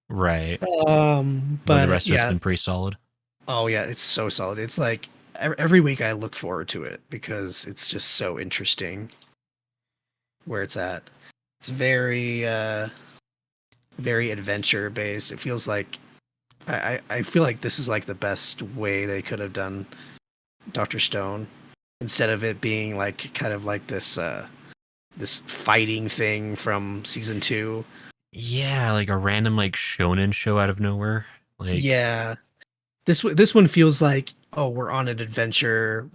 Right, but the But rest of it's yeah, been pretty solid. oh yeah, it's so solid. It's like every week I look forward to it because it's just so interesting where it's at. It's very adventure based. It feels like I feel like this is like the best way they could have done Doctor Stone, instead of it being like kind of like this fighting thing from season 2. Yeah, like a random like shonen show out of nowhere. Like, Yeah, this one feels like, oh, we're on an adventure.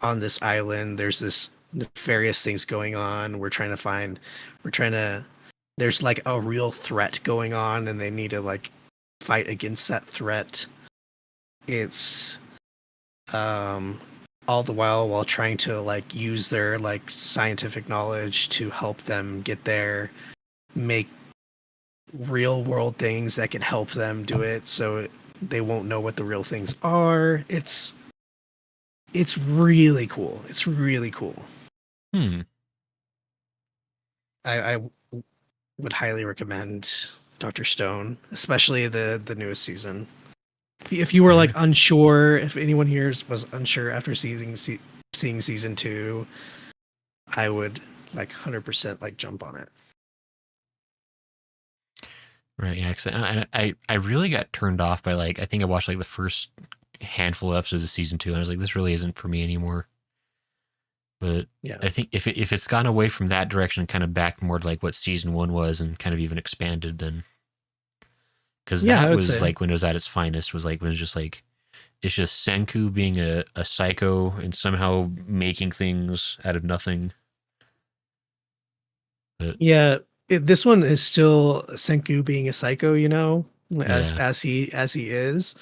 on this island. There's this nefarious things going on. We're trying to, there's like a real threat going on, and they need to like fight against that threat. It's um all the while trying to like use their like scientific knowledge to help them get there, make real world things that can help them do it so they won't know what the real things are. It's really cool. It's really cool. Hmm. I would highly recommend Dr. Stone, especially the newest season. If you were like Fair. unsure, if anyone here was unsure after seeing season 2, I would like 100% like jump on it. Right. Yeah. 'Cause I really got turned off by like I think I watched like the first handful of episodes of season 2, and I was like, this really isn't for me anymore. But Yeah. I think if it's gone away from that direction, kind of back more to like what season 1 was, and kind of even expanded, then because Yeah, I that would was say. like when it was at its finest, was like when it was just like it's just Senku being a psycho and somehow making things out of nothing. But Yeah, this one is still Senku being a psycho, yeah, as he is,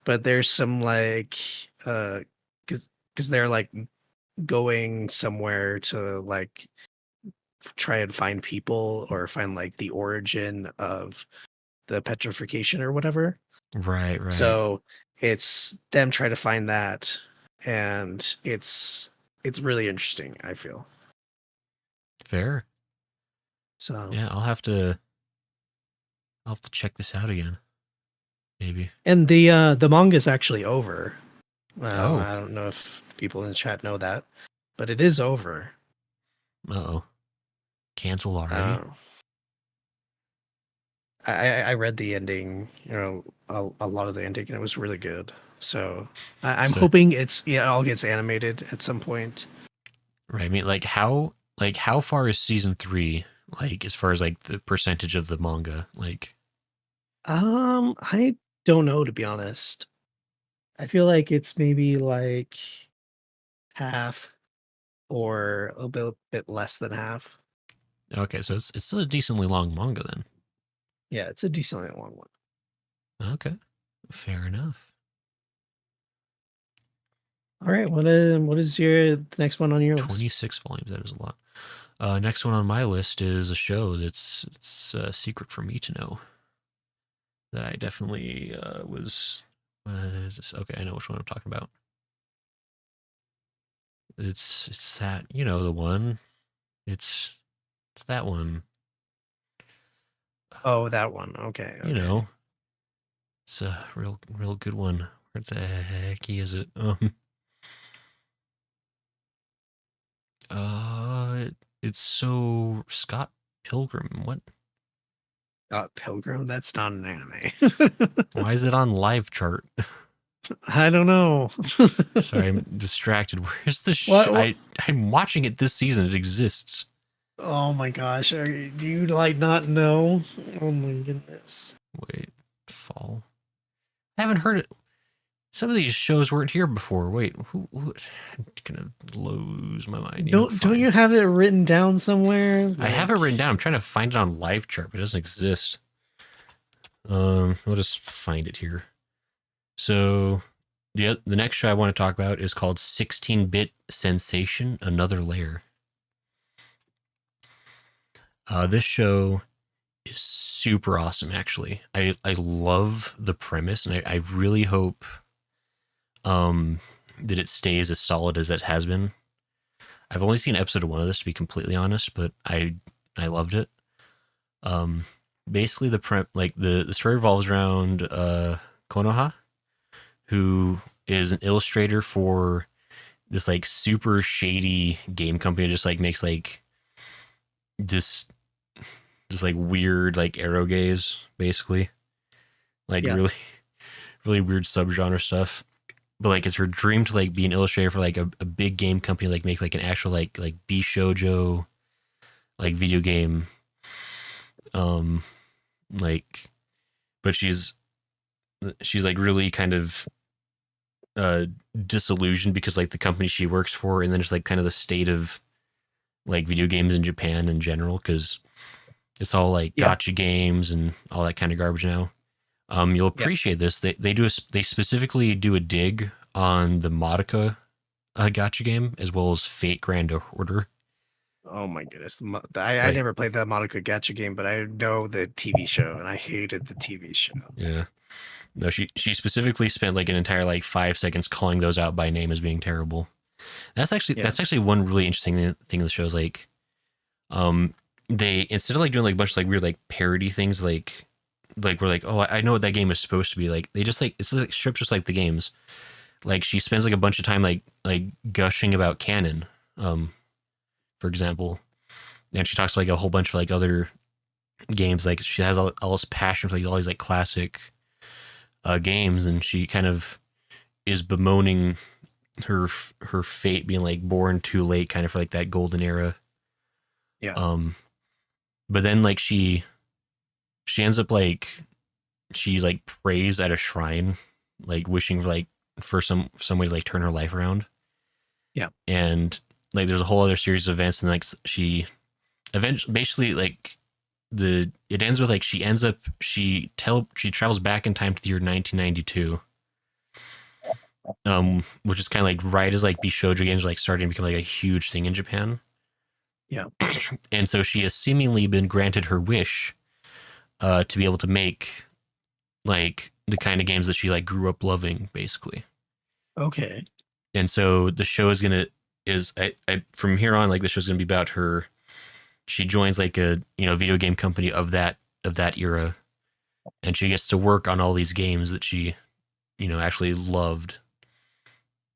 but there's some like because they're like going somewhere to like try and find people or find like the origin of the petrification or whatever. right, right, So it's them trying to find that, and it's really interesting, I feel. fair. So, Yeah, I'll have to check this out again, maybe. and the manga is actually over. Oh, I don't know if people in the chat know that, but it is over. oh, canceled Uh, already. I read the ending, a lot of the ending, and it was really good. So I'm So hoping it all gets animated at some point. right, I mean, like how far is season 3? Like as far as like the percentage of the manga, like I don't know, to be honest. I feel like it's maybe like half or a bit less than half. okay, so it's still a decently long manga then. Yeah, it's a decently long one. Okay, fair enough. All right, what is your the next one on your list? 26 volumes. That is a lot. Next one on my list is a show that's it's a secret for me to know that I definitely was. Is this? Okay, I know which one I'm talking about. It's that the one. It's that one. Oh, that one. Okay, You okay. know, it's a real good one. Where the heck is it? It's so Scott Pilgrim. What? Pilgrim, that's not an anime. Why is it on live chart? I don't know. Sorry, I'm distracted. Where's the What? I'm watching it this season. It exists. Oh my gosh, do you like not know? Oh my goodness. Wait, fall. I haven't heard it. Some of these shows weren't here before. Wait, who I'm gonna lose my mind. Don't Fine. you have it written down somewhere? I have it Like, written down. I'm trying to find it on live chart, but it doesn't exist. We'll just find it here. So the next show I want to talk about is called 16-Bit Sensation: Another Layer. This show is super awesome. Actually, I love the premise, and I really hope that it stays as solid as it has been. I've only seen episode 1 of this, to be completely honest, but I loved it. Um, Basically the story revolves around Konoha, who is an illustrator for this like super shady game company that just like makes like just like weird like arrow gaze, basically. Like yeah, really weird subgenre stuff. But like it's her dream to like be an illustrator for like a big game company, like make like an actual like B shoujo like video game. Um like but she's like really kind of uh disillusioned because like the company she works for, and then just like kind of the state of like video games in Japan in general, because it's all like Yeah, gotcha games and all that kind of garbage now. You'll yeah. appreciate this. They specifically do a dig on the Madoka gotcha game, as well as Fate Grand Order. Oh my goodness. I Like, never played the Monica Gacha game, but I know the TV show, and I hated the TV show. yeah, no, she specifically spent like an entire like 5 seconds calling those out by name as being terrible. Yeah. That's actually one really interesting thing of the show is like, um, they instead of like doing like a bunch of like weird like parody things like we're like, oh, I know what that game is supposed to be, like they just like it's like stripped just like the games. Like she spends like a bunch of time like gushing about canon, um, for example, and she talks like a whole bunch of like other games. Like she has all this passion for like all these like classic games, and she kind of is bemoaning her her fate being like born too late, kind of for like that golden era. Yeah. Um, but then like she ends up like she like prays at a shrine, like wishing for like for some way to like turn her life around. Yeah. And like there's a whole other series of events, and like she eventually basically like the it ends with like she travels back in time to the year 1992, which is kind of like right as like Bishojo games are like starting to become like a huge thing in Japan. Yeah. And so she has seemingly been granted her wish to be able to make like the kind of games that she like grew up loving, basically. Okay. And so the show is gonna is I from here on, like the show's gonna be about her. She joins like a video game company of that era, and she gets to work on all these games that she actually loved,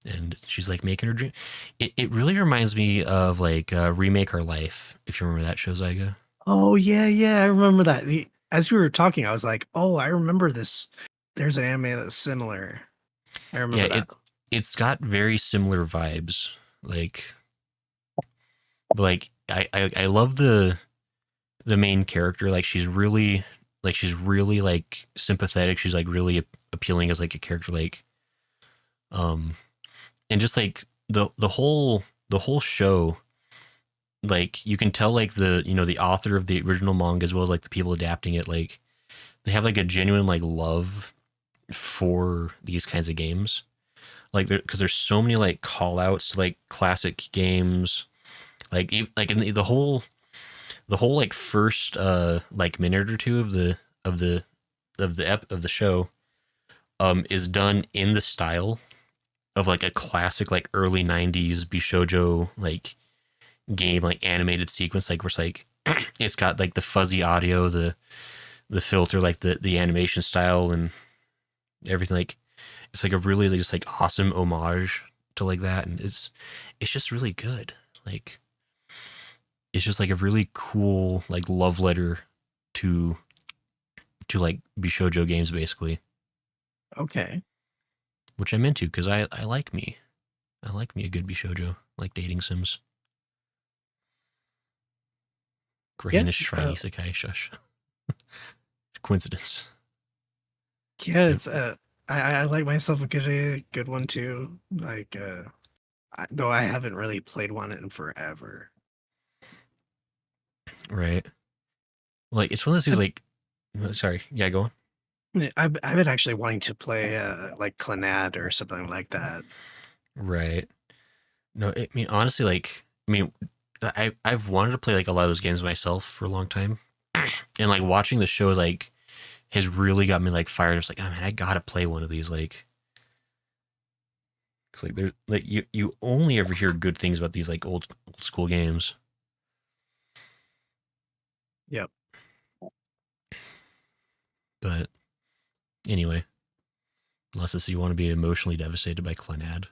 and she's like making her dream. It really reminds me of like Remake Her Life, if you remember that show, Zyga. Oh yeah, yeah. I remember that. As we were talking, I was like, oh, I remember this. There's an anime that's similar. I Yeah, remember that. it's got very similar vibes. I love the main character. Like she's really like sympathetic. She's like really appealing as like a character. Like um and just like the whole show, like you can tell like the author of the original manga as well as like the people adapting it, like they have like a genuine like love for these kinds of games, like because there's so many like call outs to like classic games, like in the whole like first like minute or two of of the show is done in the style of like a classic like early 90s bishojo like game, like animated sequence, like where it's like it's got like the fuzzy audio, the filter, like the animation style and everything. Like it's like a really like, just like awesome homage to like that, and it's just really good. Like it's just like a really cool like love letter to like bishojo games, basically, Okay. which I'm into because I like me a good bishojo, like dating sims. Yeah. Greenish shrine isekai shush. It's a coincidence. Yeah. Yep. It's I like myself a good one too. Like though I haven't really played one in forever. Right. Like it's one of those things. I've, Like, sorry, yeah, go on. I've been actually wanting to play like Clannad or something like that. Right. No, I mean honestly, like I mean, I've wanted to play like a lot of those games myself for a long time, and like watching the show like has really got me like fired. It's like, oh man, I gotta play one of these. Like, it's like there's like you only ever hear good things about these like old school games. Yep. But anyway, unless it's you want to be emotionally devastated by Clannad.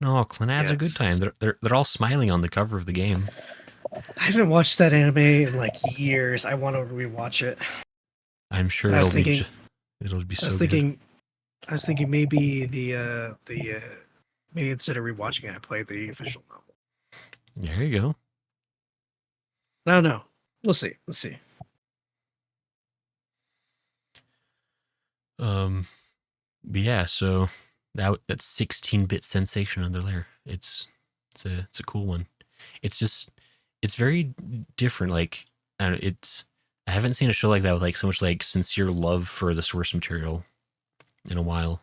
No, Clannad's a good time. Yes. They're all smiling on the cover of the game. I haven't watched that anime in like years. I want to rewatch it. I'm sure And it'll be I was so good. thinking, I was thinking maybe maybe instead of rewatching it, I play the official novel. There you go. I don't know. We'll see. Let's see. But yeah, so that 16-bit sensation under there. It's a cool one. It's just it's very different. Like I don't know, it's I haven't seen a show like that with like so much like sincere love for the source material in a while.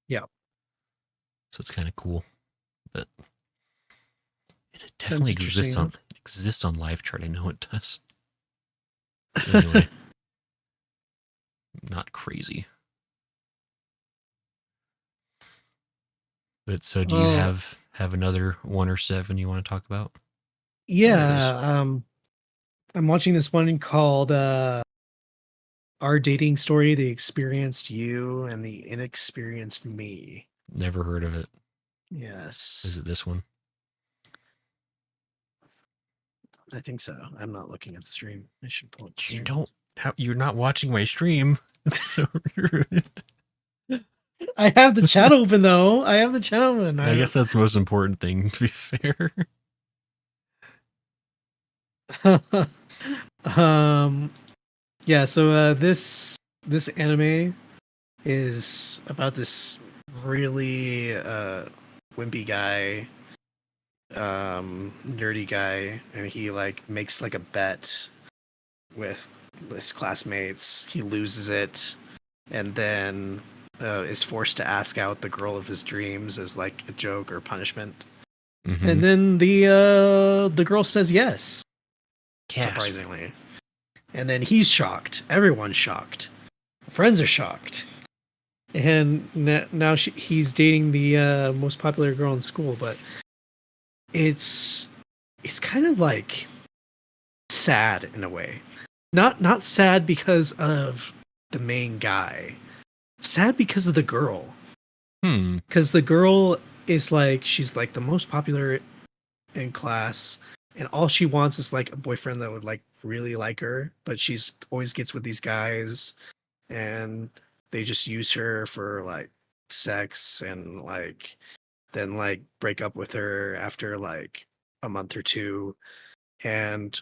Yeah, So it's kind of cool. But it sounds definitely interesting. exists on Live Chart. I know it does. But anyway, not crazy. But so do you Well, have another one or seven you want to talk about? Oh, there it is. yeah, I'm watching this one called Our Dating Story, The Experienced You and the Inexperienced Me. Never heard of it. Is Yes, it this one? I think so. I'm not looking at the stream. I should pull up the You stream. don't you're not watching my stream. It's so rude. I have the chat open though. I have the chat open. I guess that's the most important thing, to be fair. um yeah, so this anime is about this really wimpy guy, nerdy guy, and he like makes like a bet with his classmates. He loses it, and then is forced to ask out the girl of his dreams as like a joke or punishment. Mm-hmm. And then the girl says yes, Gasp. surprisingly. And then he's shocked. Everyone's shocked. Friends are shocked. And now he's dating the most popular girl in school, but it's it's kind of like sad in a way. Not sad because of the main guy. Sad because of the girl. Hmm. Because the girl is like she's like the most popular in class, and all she wants is like a boyfriend that would like really like her, but she's always gets with these guys, and they just use her for like sex, and like then like break up with her after like a month or two. And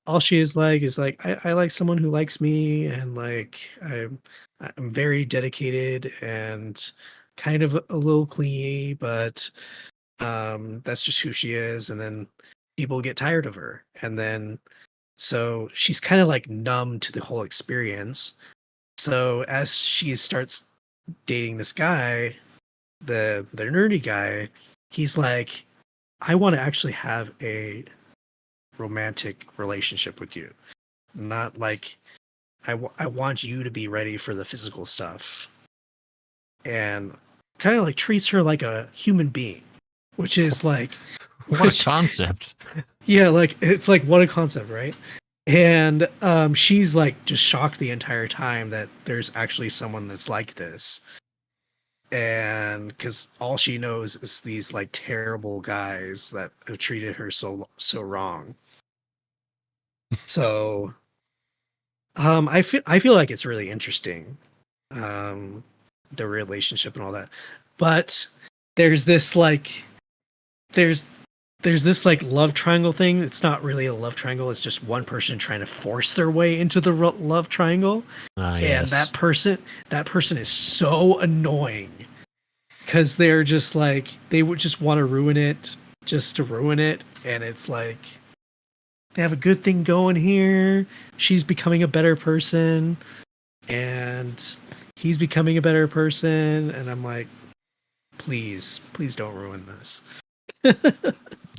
all she is like I like someone who likes me, and like I'm very dedicated and kind of a little clingy, but that's just who she is. And then people get tired of her, and then so she's kind of like numb to the whole experience. So as she starts dating this guy, the nerdy guy, he's like, I want to actually have a romantic relationship with you, not like I want you to be ready for the physical stuff, and kind of like treats her like a human being, which is like What a which concept. yeah, like it's like what a concept, right? And she's like just shocked the entire time that there's actually someone that's like this. And because all she knows is these like terrible guys that have treated her so wrong. So I feel like it's really interesting, um, the relationship and all that. But there's this like there's there's this like love triangle thing. It's not really a love triangle. It's just one person trying to force their way into the love triangle, Ah, and yes. that person is so annoying because they're just like they would just want to ruin it just to ruin it. And it's like they have a good thing going here. She's becoming a better person, and he's becoming a better person, and I'm like, please don't ruin this.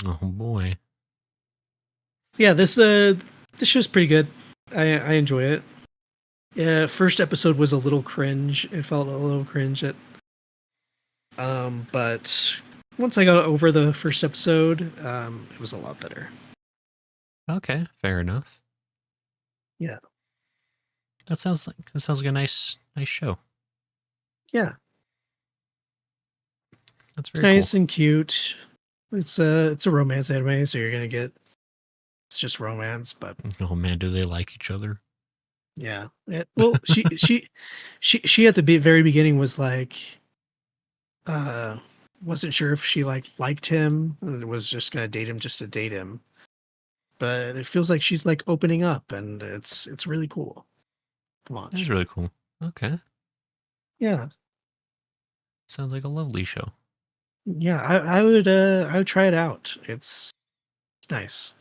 Oh boy. Yeah, this show's pretty good. I enjoy it. Yeah, first episode was a little cringe. It felt a little cringe at but once I got over the first episode, it was a lot better. Okay, fair enough. Yeah. That sounds like a nice show. Yeah. That's It's very cool. nice and cute. It's a romance anime, so you're gonna get it's just romance, but Oh man, do they like each other? yeah. Well, she at the very beginning was like uh wasn't sure if she like liked him and was just gonna date him just to date him. But it feels like she's like opening up, and it's really cool to That is watch. really cool. Okay. Yeah. Sounds like a lovely show. Yeah, I would try it out. It's nice.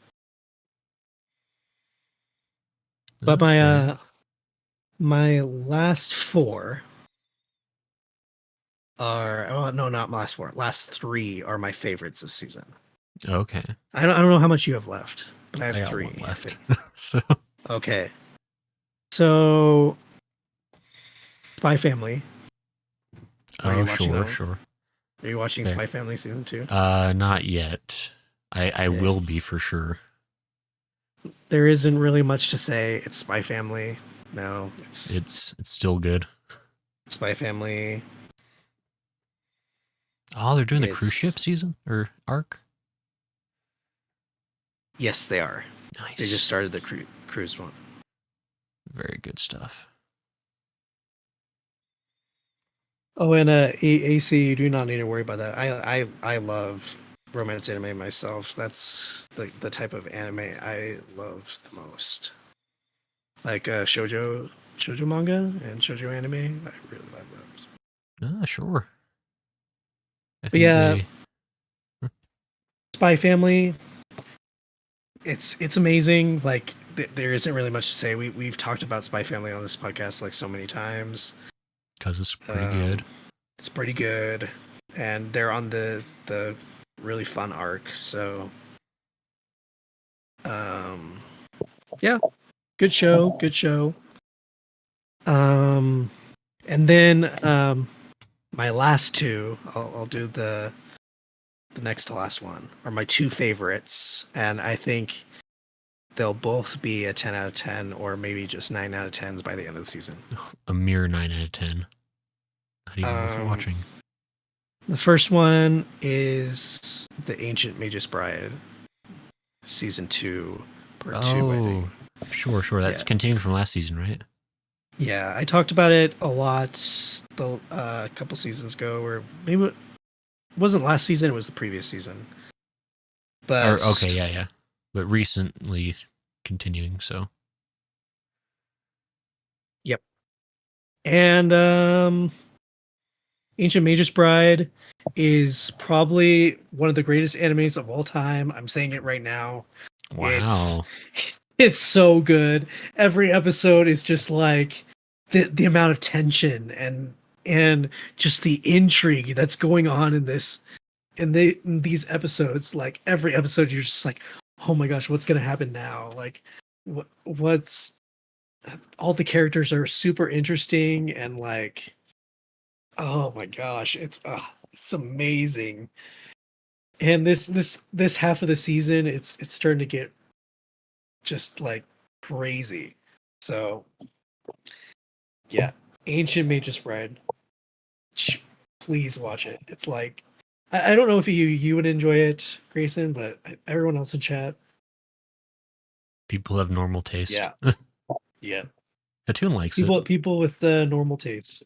But my Fair enough. my last four are, oh no, not my last four. Last three are my favorites this season. Okay. I don't know how much you have left, but I have I got one three, I left. think. So, Okay. So Spy Family. Are oh, you watching that sure, one? sure. Are you watching Fair. Spy Family season 2? Not yet. I Okay. will be for sure. There isn't really much to say. It's Spy Family. No, it's It's still good. Spy Family. Oh, they're doing the cruise It's ship season or arc. Yes, they are. They just Nice. started the cruise one. Very good stuff. Oh, and AC, you do not need to worry about that. I love romance anime myself. That's the type of anime I love the most. Like shoujo manga and shoujo anime. I really love those. Ah, sure. I But think yeah, they. Spy Family. It's amazing. Like there isn't really much to say. We've talked about Spy Family on this podcast like so many times. Because it's pretty Um, good. it's pretty good, and they're on the really fun arc. So, um, yeah, good show, good show. Um, and then my last two, I'll do the next to last one, are my two favorites, and I think they'll both be a 10 out of 10, or maybe just 9 out of 10s by the end of the season. A mere 9 out of 10. Not even worth Um, watching. the first one is The Ancient Magus Bride, season 2, part 2, I think. Oh, sure, sure. That's Yeah. continuing from last season, right? Yeah, I talked about it a lot a couple seasons ago, or maybe it wasn't last season, it was the previous season. Or But okay, yeah, yeah. But recently continuing, so yep. And Ancient Magus Bride is probably one of the greatest animes of all time. I'm saying it right now. It's wow. it's so good. Every episode is just like the amount of tension and just the intrigue that's going on in this in these episodes. Like every episode you're just like, oh my gosh, what's gonna happen now? Like what's all the characters are super interesting, and like, oh my gosh, it's amazing. And this half of the season, it's starting to get just like crazy. So yeah, Ancient Magus Bride. Please watch it. It's like, I don't know if you would enjoy it, Grayson, but everyone else in chat, People have normal taste. yeah, yeah. Katoon likes it. People with the normal taste.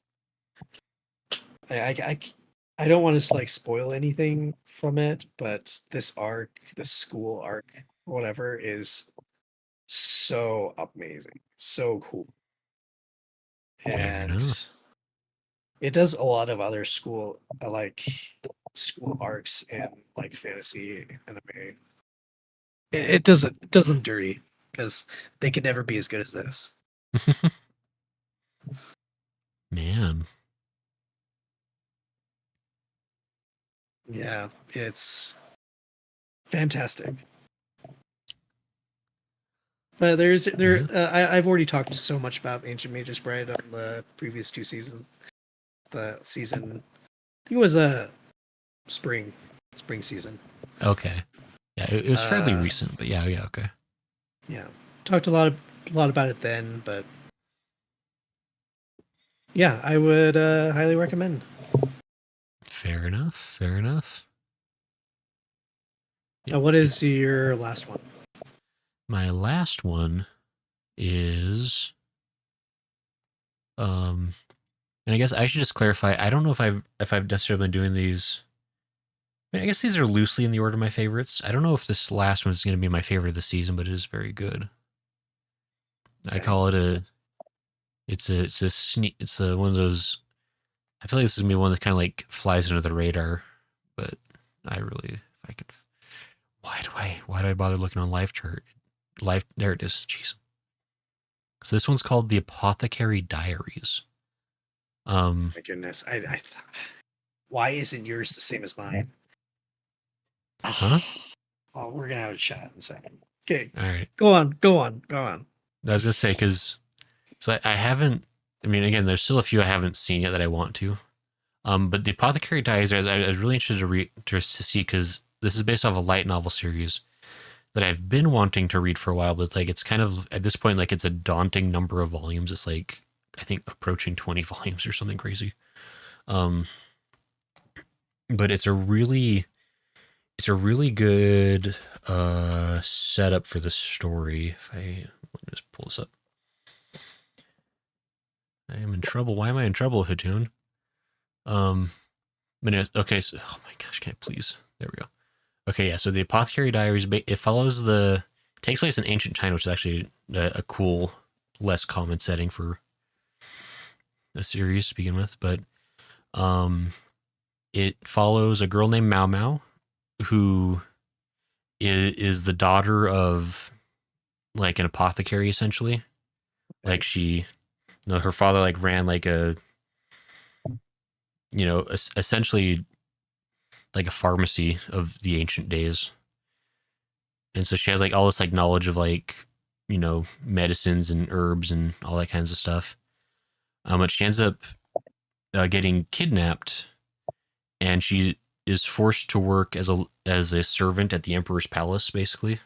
I, I, I, I don't want to like spoil anything from it, but this arc, the school arc, whatever, is so amazing, so cool, Fair and enough. it does a lot of other like school arcs and like fantasy anime. It does them dirty because they could never be as good as this. Man. Yeah, it's fantastic. But Yeah. I've already talked so much about Ancient Magus Bride on the previous two seasons. The season, I think it was a spring season. Okay. Yeah, it was fairly Uh, recent, but yeah, yeah, okay. yeah, talked a lot about it then, but yeah, I would highly recommend. Fair enough. Fair enough. Yep. What is your last one? My last one is and I guess I should just clarify, I don't know if I've necessarily been doing these. I guess these are loosely in the order of my favorites. I don't know if this last one is going to be my favorite of the season, but it is very good. I Okay. call it a it's a one of those I feel like this is gonna be one that kind of like flies under the radar, but if I could, why do I bother looking on Life chart? Life, there it is. Jeez. So this one's called The Apothecary Diaries. My goodness, why isn't yours the same as mine? Huh? Oh, we're gonna have a chat in a second. Okay, All right. go on, go on, go on. I was gonna say because I haven't. I mean, again, there's still a few I haven't seen yet that I want to. But the Apothecary Diaries, I was really interested to see because this is based off a light novel series that I've been wanting to read for a while, but like it's kind of at this point like it's a daunting number of volumes. It's like I think approaching 20 volumes or something crazy. Um, but it's a really good setup for the story. If I let me just pull this up. I am in trouble. Why am I in trouble, Hitoon? Okay, so oh my gosh, can I please? There we go. Okay, yeah. So the Apothecary Diaries, it follows takes place in ancient China, which is actually a cool, less common setting for a series to begin with. But um, it follows a girl named Mao Mao, who is the daughter of like an apothecary, essentially. Like her father like ran like essentially like a pharmacy of the ancient days. And so she has like all this like knowledge of like, medicines and herbs and all that kinds of stuff. But she ends up getting kidnapped, and she is forced to work as a servant at the emperor's palace, basically.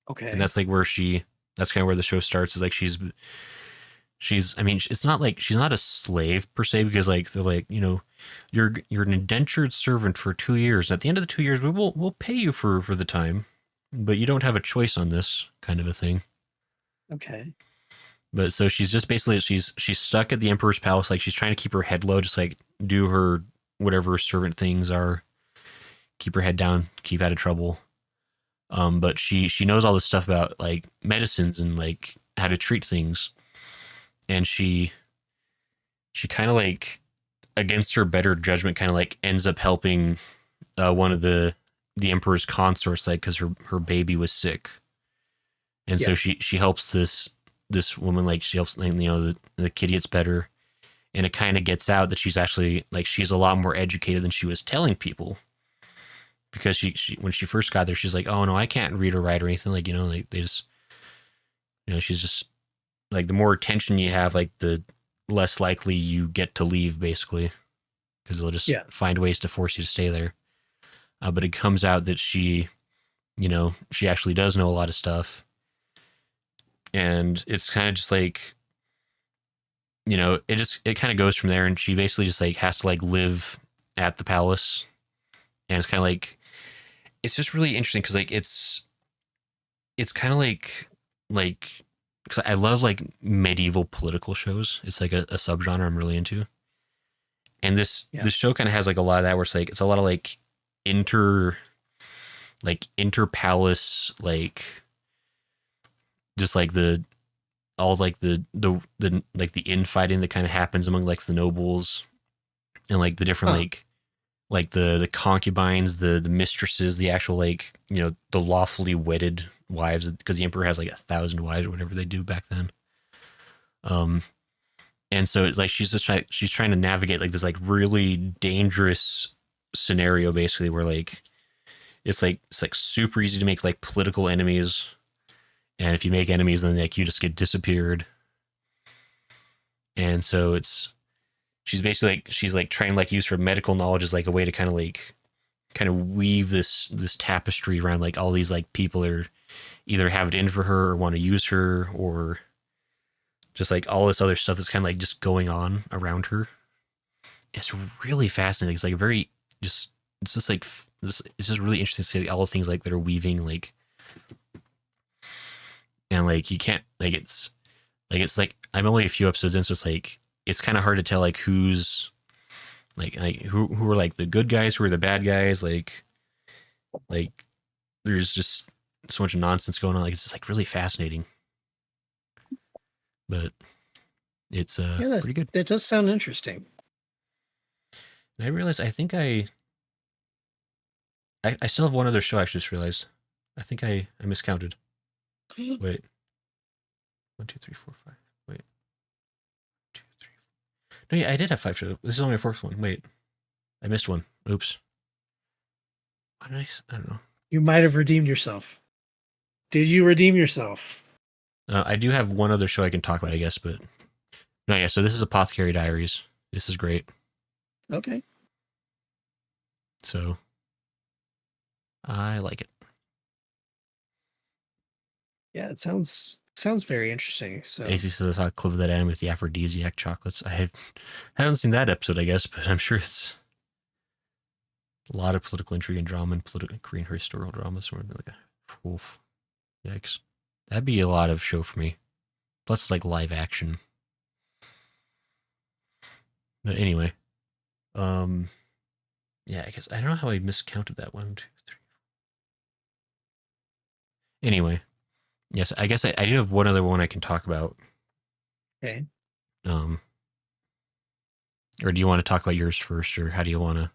Okay. And that's like that's kind of where the show starts. Is like I mean, it's not like she's not a slave per se, because like they're like, you're an indentured servant for 2 years. At the end of the 2 years, we'll pay you for the time, but you don't have a choice on this, kind of a thing. Okay. But so she's just basically she's stuck at the emperor's palace. Like she's trying to keep her head low, just like do her whatever servant things are, keep her head down, keep out of trouble. But she knows all this stuff about like medicines and like how to treat things, and she kind of like, against her better judgment, kind of like ends up helping one of the emperor's consorts, like because her baby was sick, and so she helps this woman, like she helps, the kid gets better, and it kind of gets out that she's actually like she's a lot more educated than she was telling people, because she when she first got there, she's like, oh no, I can't read or write or anything, like like they just she's just like, the more attention you have, like the less likely you get to leave, basically, because they'll just find ways to force you to stay there. But it comes out that she actually does know a lot of stuff, and it's kind of just like, it kind of goes from there, and she basically just like has to like live at the palace, and it's kind of like, it's just really interesting because like it's kind of like because I love like medieval political shows. It's like a subgenre I'm really into. And this show kind of has like a lot of that, where it's like it's a lot of like inter palace, like just like the like the infighting that kind of happens among like the nobles, and like the different like the concubines, the mistresses, the actual like the lawfully wedded wives, because the emperor has like 1,000 wives or whatever they do back then. And so it's like she's trying to navigate like this like really dangerous scenario, basically, where like it's like super easy to make like political enemies, and if you make enemies, then like you just get disappeared. And so she's basically like she's like trying to like use her medical knowledge as like a way to kind of weave this tapestry around like all these like people that are either have it in for her or want to use her, or just like all this other stuff that's kind of like just going on around her. It's really fascinating. It's like very it's just like this. It's just really interesting to see like all the things like that are weaving, like, and like you can't it's like I'm only a few episodes in, so it's kind of hard to tell like who's like who are like the good guys, who are the bad guys, like there's just so much nonsense going on. Like it's just like really fascinating, but it's pretty good. That does sound interesting. I realized I think I still have one other show. I just realized. I think I miscounted. Wait, 1, 2, 3, 4, 5. Wait, 2, 3. No, yeah, I did have 5 shows. This is only my fourth one. Wait, I missed one. Oops. Why did I don't know. You might have redeemed yourself. Did you redeem yourself? I do have one other show I can talk about, I guess, but no, yeah. So this is Apothecary Diaries. This is great. Okay. So I like it. Yeah, it sounds very interesting. So AC says I clip that end with the aphrodisiac chocolates. Haven't seen that episode, I guess, but I'm sure it's a lot of political intrigue and drama and political Korean historical drama. Sort of like oof, yikes. That'd be a lot of show for me. Plus, it's like live action. But anyway, yeah, I guess I don't know how I miscounted that 1, 2, 3. Anyway, yes, I guess I do have one other one I can talk about. okay. Um, or do you want to talk about yours first, or how do you want to?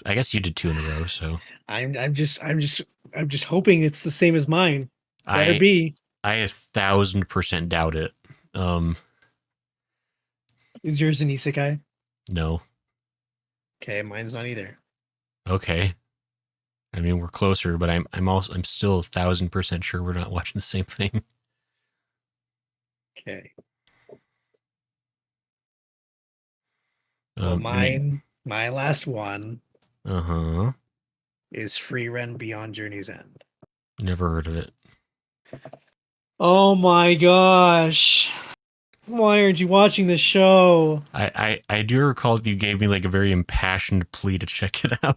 I guess you did 2 in a row, so I'm just hoping it's the same as mine. Better I be. I 1,000% doubt it. Is yours an isekai? No. Okay, mine's not either. Okay. I mean, we're closer, but I'm still 1,000% sure we're not watching the same thing. Okay. Well, I mean, my last one uh huh. is Free Run Beyond Journey's End. Never heard of it. Oh my gosh. Why aren't you watching the show? I do recall you gave me like a very impassioned plea to check it out.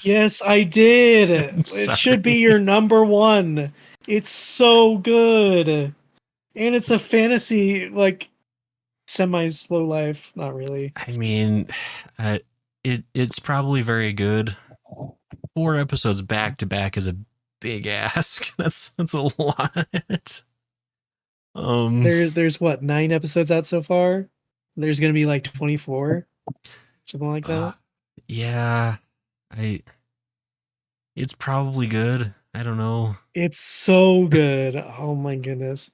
Yes, I did. I'm It should be sorry. your number one. It's so good. And it's a fantasy, like, semi slow life. Not really. I mean, it's probably very good. 4 episodes back to back is a big ask. That's a lot. There's what, 9 episodes out so far? There's gonna be like 24, something like uh, that. yeah, I it's probably good. I don't know. It's so good. Oh my goodness.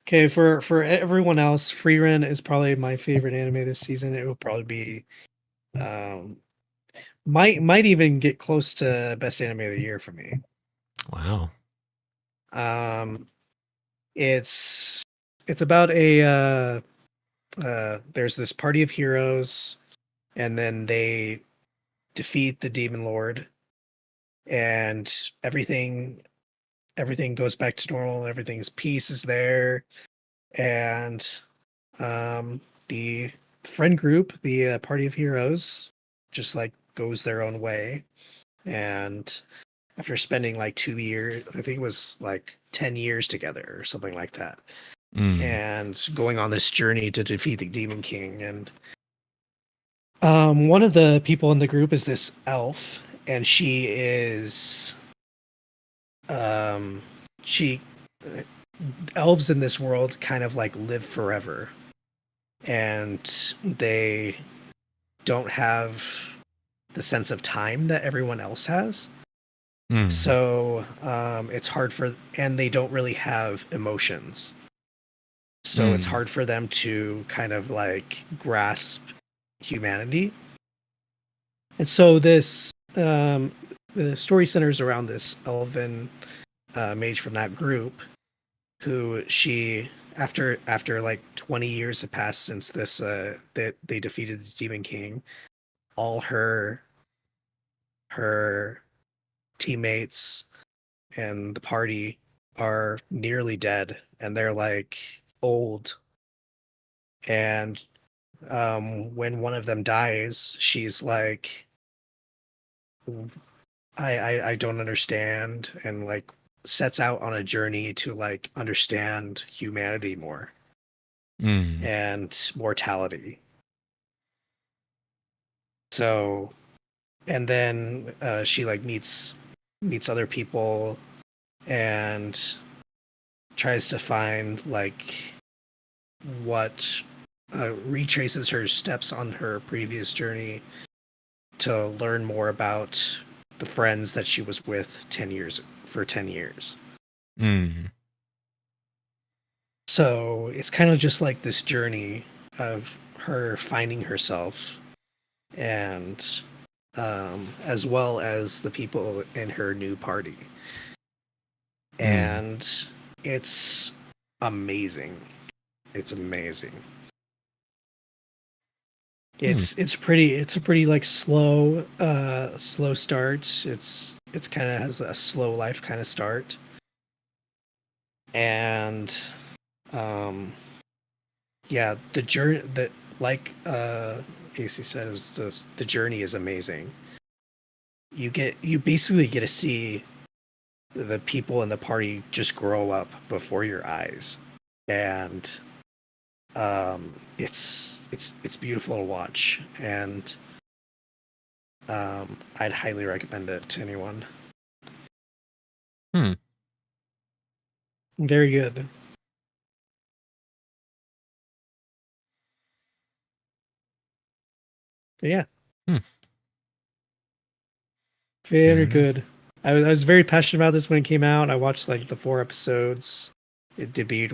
Okay, for everyone else, Free Run is probably my favorite anime this season. It will probably be um might even get close to best anime of the year for me. Wow. Um it's about a there's this party of heroes, and then they defeat the demon lord, and everything goes back to normal. Everything's peace is there, and the friend group, the party of heroes, just like goes their own way. And after spending like 2 years, I think it was like 10 years together or something like that, Mm. and going on this journey to defeat the demon king. And one of the people in the group is this elf, and she is um she elves in this world kind of like live forever, and they don't have the sense of time that everyone else has. Mm. So it's hard for, and they don't really have emotions. So it's Mm. hard for them to kind of like grasp humanity. And so the story centers around this elven mage from that group, who she, after like 20 years have passed since this that they defeated the demon king, all her teammates and the party are nearly dead, and they're like old. And when one of them dies, she's like, I don't understand, and like sets out on a journey to like understand humanity more Mm. and mortality. So, and then she like meets other people, and tries to find like what retraces her steps on her previous journey, to learn more about the friends that she was with 10 years. Mm. So it's kind of just like this journey of her finding herself, and as well as the people in her new party. Mm. And it's amazing. It's amazing. Hmm. It's a pretty like slow start. It's kind of has a slow life kind of start. And um yeah, the journey that like AC says, the journey is amazing. You basically get to see the people in the party just grow up before your eyes. And it's beautiful to watch, and I'd highly recommend it to anyone. Hmm. Very good. Yeah, Hmm. Fair very enough. good. I was very passionate about this when it came out. I watched like the 4 episodes. It debuted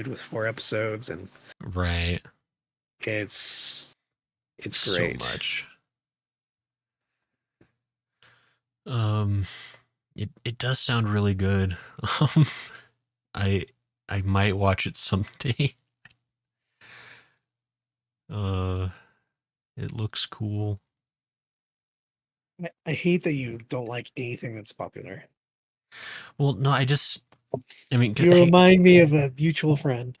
with 4 episodes, and Right. it's it's So great. much. Um, it does sound really good. Um, I I might watch it someday. Uh, it looks cool. I hate that you don't like anything that's popular. Well, no, I mean, You remind me of a mutual friend.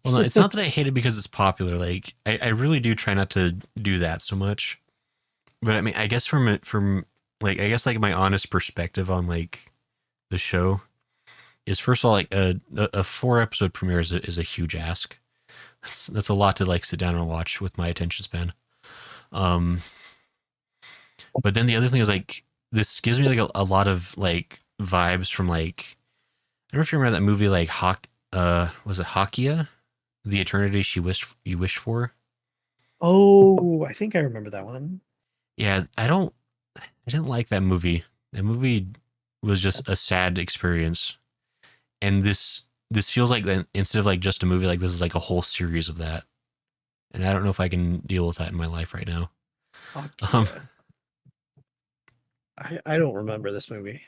well, no, it's not that I hate it because it's popular. Like, I really do try not to do that so much. But I mean, I guess from like, I guess like my honest perspective on like the show is, first of all, like a 4 episode premiere is a huge ask. That's a lot to like sit down and watch with my attention span. Um, but then the other thing is like, this gives me like a lot of like vibes from like, I don't know if you remember that movie like was it Hakia? The Eternity You Wish For? Oh, I think I remember that one. Yeah, I didn't like that movie. That movie was just a sad experience. And this feels like that, instead of like just a movie, like this is like a whole series of that. And I don't know if I can deal with that in my life right now. Um, Akia. I don't remember this movie.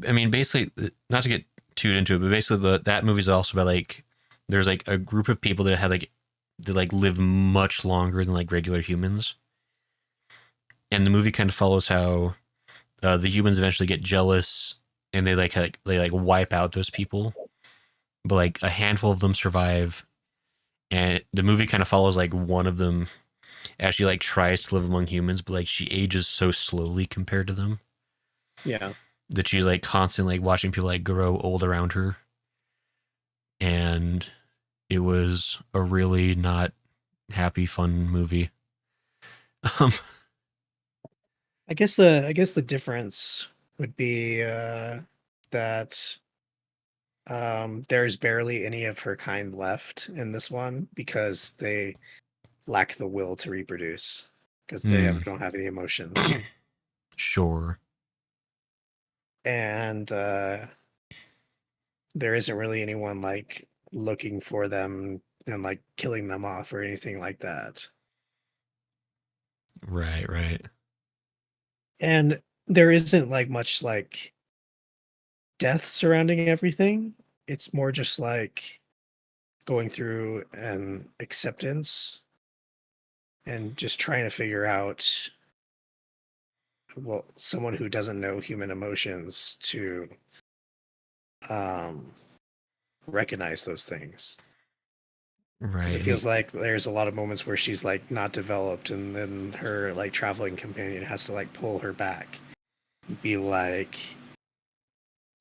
I mean, basically, not to get too into it, but basically, that movie is also about like, there's like a group of people that have like, that like live much longer than like regular humans, and the movie kind of follows how the humans eventually get jealous, and they like wipe out those people, but like a handful of them survive, and the movie kind of follows like one of them actually like tries to live among humans, but like she ages so slowly compared to them Yeah. that she's like constantly like watching people like grow old around her, and it was a really not happy fun movie. um I guess the difference would be that there's barely any of her kind left in this one because they lack the will to reproduce because hmm, don't have any emotions. sure. And there isn't really anyone like looking for them and like killing them off or anything like that. Right, right. And there isn't like much like death surrounding everything. It's more just like going through an acceptance and just trying to figure out, well, someone who doesn't know human emotions to um recognize those things, because it Right. I mean, feels like there's a lot of moments where she's like not developed, and then her like traveling companion has to like pull her back and be like,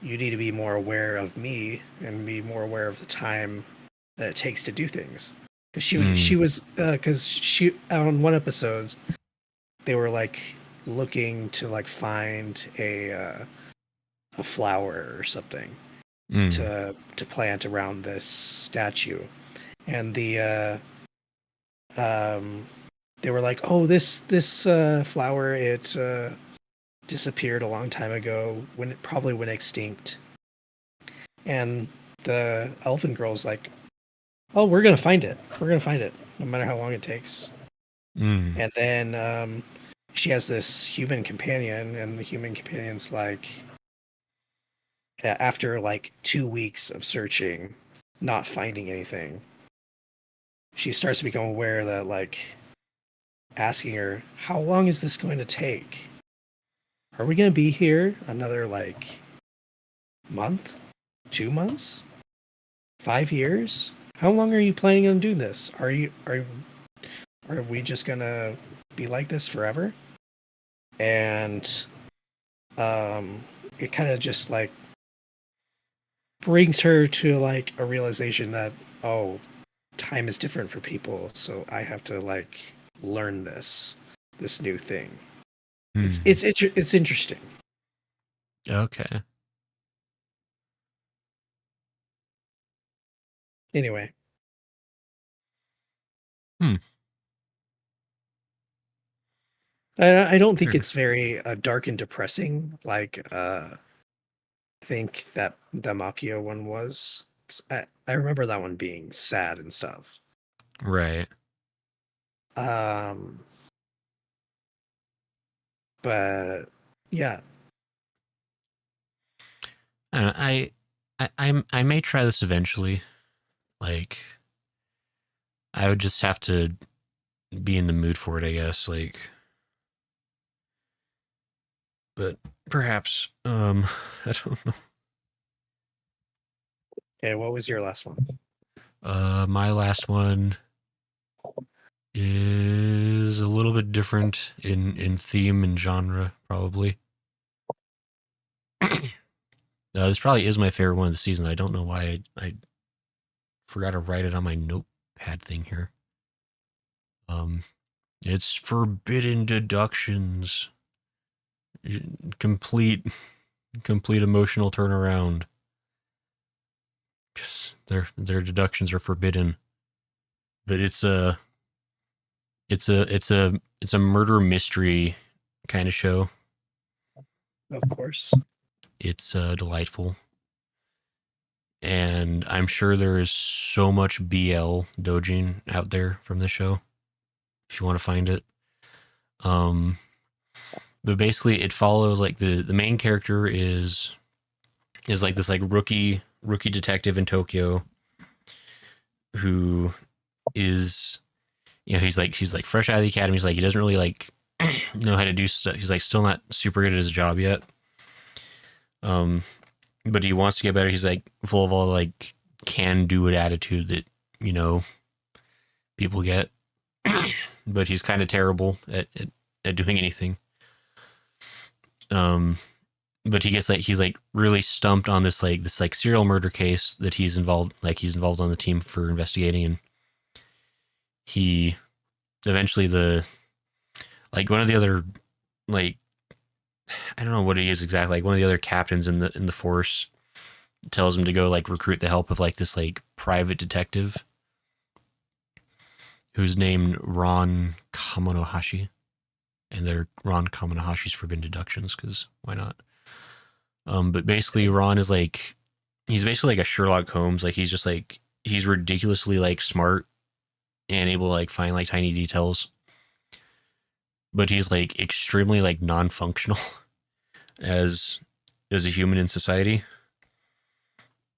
you need to be more aware of me and be more aware of the time that it takes to do things. Because mm, she was because she on one episode they were like looking to like find a flower or something mm, to plant around this statue, and um they were like, "Oh, this flower, it disappeared a long time ago when it probably went extinct." And the elven girl's like, "Oh, we're gonna find it. We're gonna find it, no matter how long it takes." Mm. And then she has this human companion, and the human companion's like, after like 2 weeks of searching, not finding anything, she starts to become aware that like asking her, "How long is this going to take? Are we going to be here another like month, 2 months, 5 years? How long are you planning on doing this? Are we just gonna be like this forever?" And it kind of just like brings her to like a realization that, oh, time is different for people, so I have to like learn this new thing. Mm. It's interesting. Okay. Anyway, Hmm. I don't think Sure. it's very dark and depressing like I think that the Machio one was. 'Cause I remember that one being sad and stuff. Right. Um, but yeah, I, don't know, I may try this eventually. Like, I would just have to be in the mood for it, I guess. Like, but perhaps, I don't know. okay, what was your last one? My last one is a little bit different in theme and genre, probably. This probably is my favorite one of the season. I don't know why I forgot to write it on my notepad thing here. Um, it's Forbidden Deductions. Complete, complete emotional turnaround. Because their deductions are forbidden. But it's a murder mystery kind of show. Of course. It's delightful. And I'm sure there is so much BL dojing out there from this show if you want to find it. Um, but basically, it follows like the main character is like this like rookie detective in Tokyo who is, you know, he's like fresh out of the academy. He's like he doesn't really like know how to do stuff. He's like still not super good at his job yet. Um, but he wants to get better. He's like full of all like can do it attitude that, you know, people get. But he's kind of terrible at doing anything. Um, but he gets like he's like really stumped on this like serial murder case that he's involved on the team for investigating, and he eventually the like one of the other like I don't know what he is exactly, like one of the other captains in the force tells him to go like recruit the help of like this like private detective who's named Ron Kamonohashi, and they're Ron Kamonohashi's Forbidden Deductions because why not? But basically, Ron is like he's basically like a Sherlock Holmes. Like he's just like he's ridiculously like smart and able to like find like tiny details, but he's like extremely like non-functional as a human in society.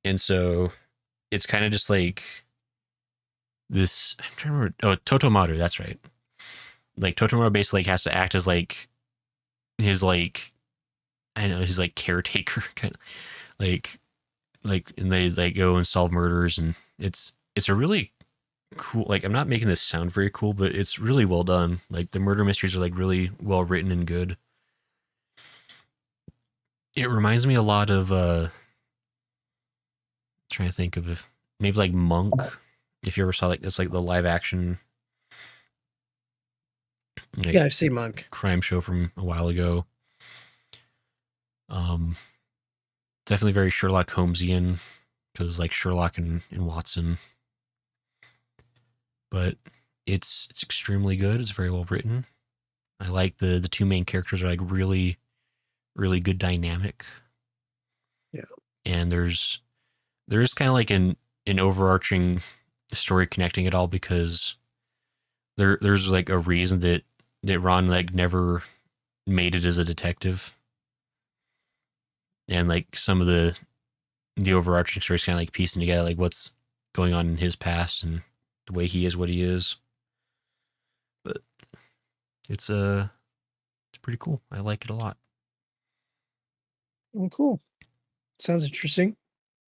And so it's kind of just like this. I'm trying to remember. Oh, Totomaru, that's right. Like Totomaru basically like, has to act as like his like I don't know his like caretaker kind of like and they go and solve murders, and it's a really cool, like I'm not making this sound very cool, but it's really well done. Like the murder mysteries are like really well written and good. It reminds me a lot of trying to think of if maybe like Monk, if you ever saw like it's like the live action like Yeah, I've seen Monk. crime show from a while ago. Um, definitely very Sherlock Holmesian because like Sherlock and Watson. But It's extremely good. It's very well written. I like the two main characters are like really really good dynamic, Yeah. and there is kind of like an overarching story connecting it all because there's like a reason that Ron like never made it as a detective, and like some of the overarching story is kind of like piecing together like what's going on in his past and the way he is what he is. But it's pretty cool. I like it a lot. Oh, cool. Sounds interesting.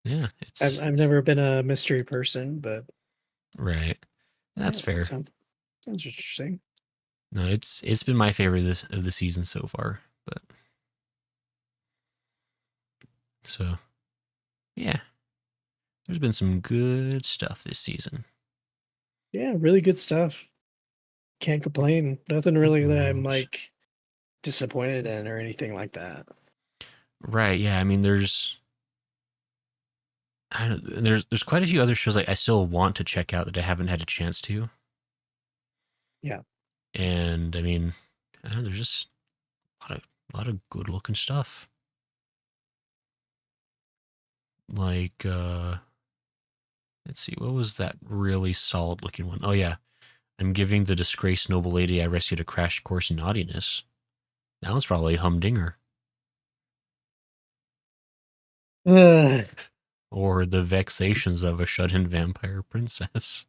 Yeah, I've it's never been a mystery person, but right. That's yeah, that fair. sounds interesting. No, it's been my favorite of the season so far. But so yeah, there's been some good stuff this season. Yeah, really good stuff. Can't complain. Nothing really that I'm Right. like disappointed in or anything like that. Right. Yeah. I mean, there's quite a few other shows like I still want to check out that I haven't had a chance to. Yeah. And I mean, I don't know, there's just a lot of good looking stuff. Like let's see, what was that really solid looking one? Oh yeah. I'm giving the disgraced noble lady I rescued a crash course in naughtiness. That one's probably a humdinger. Ugh. Or the vexations of a shut-in vampire princess.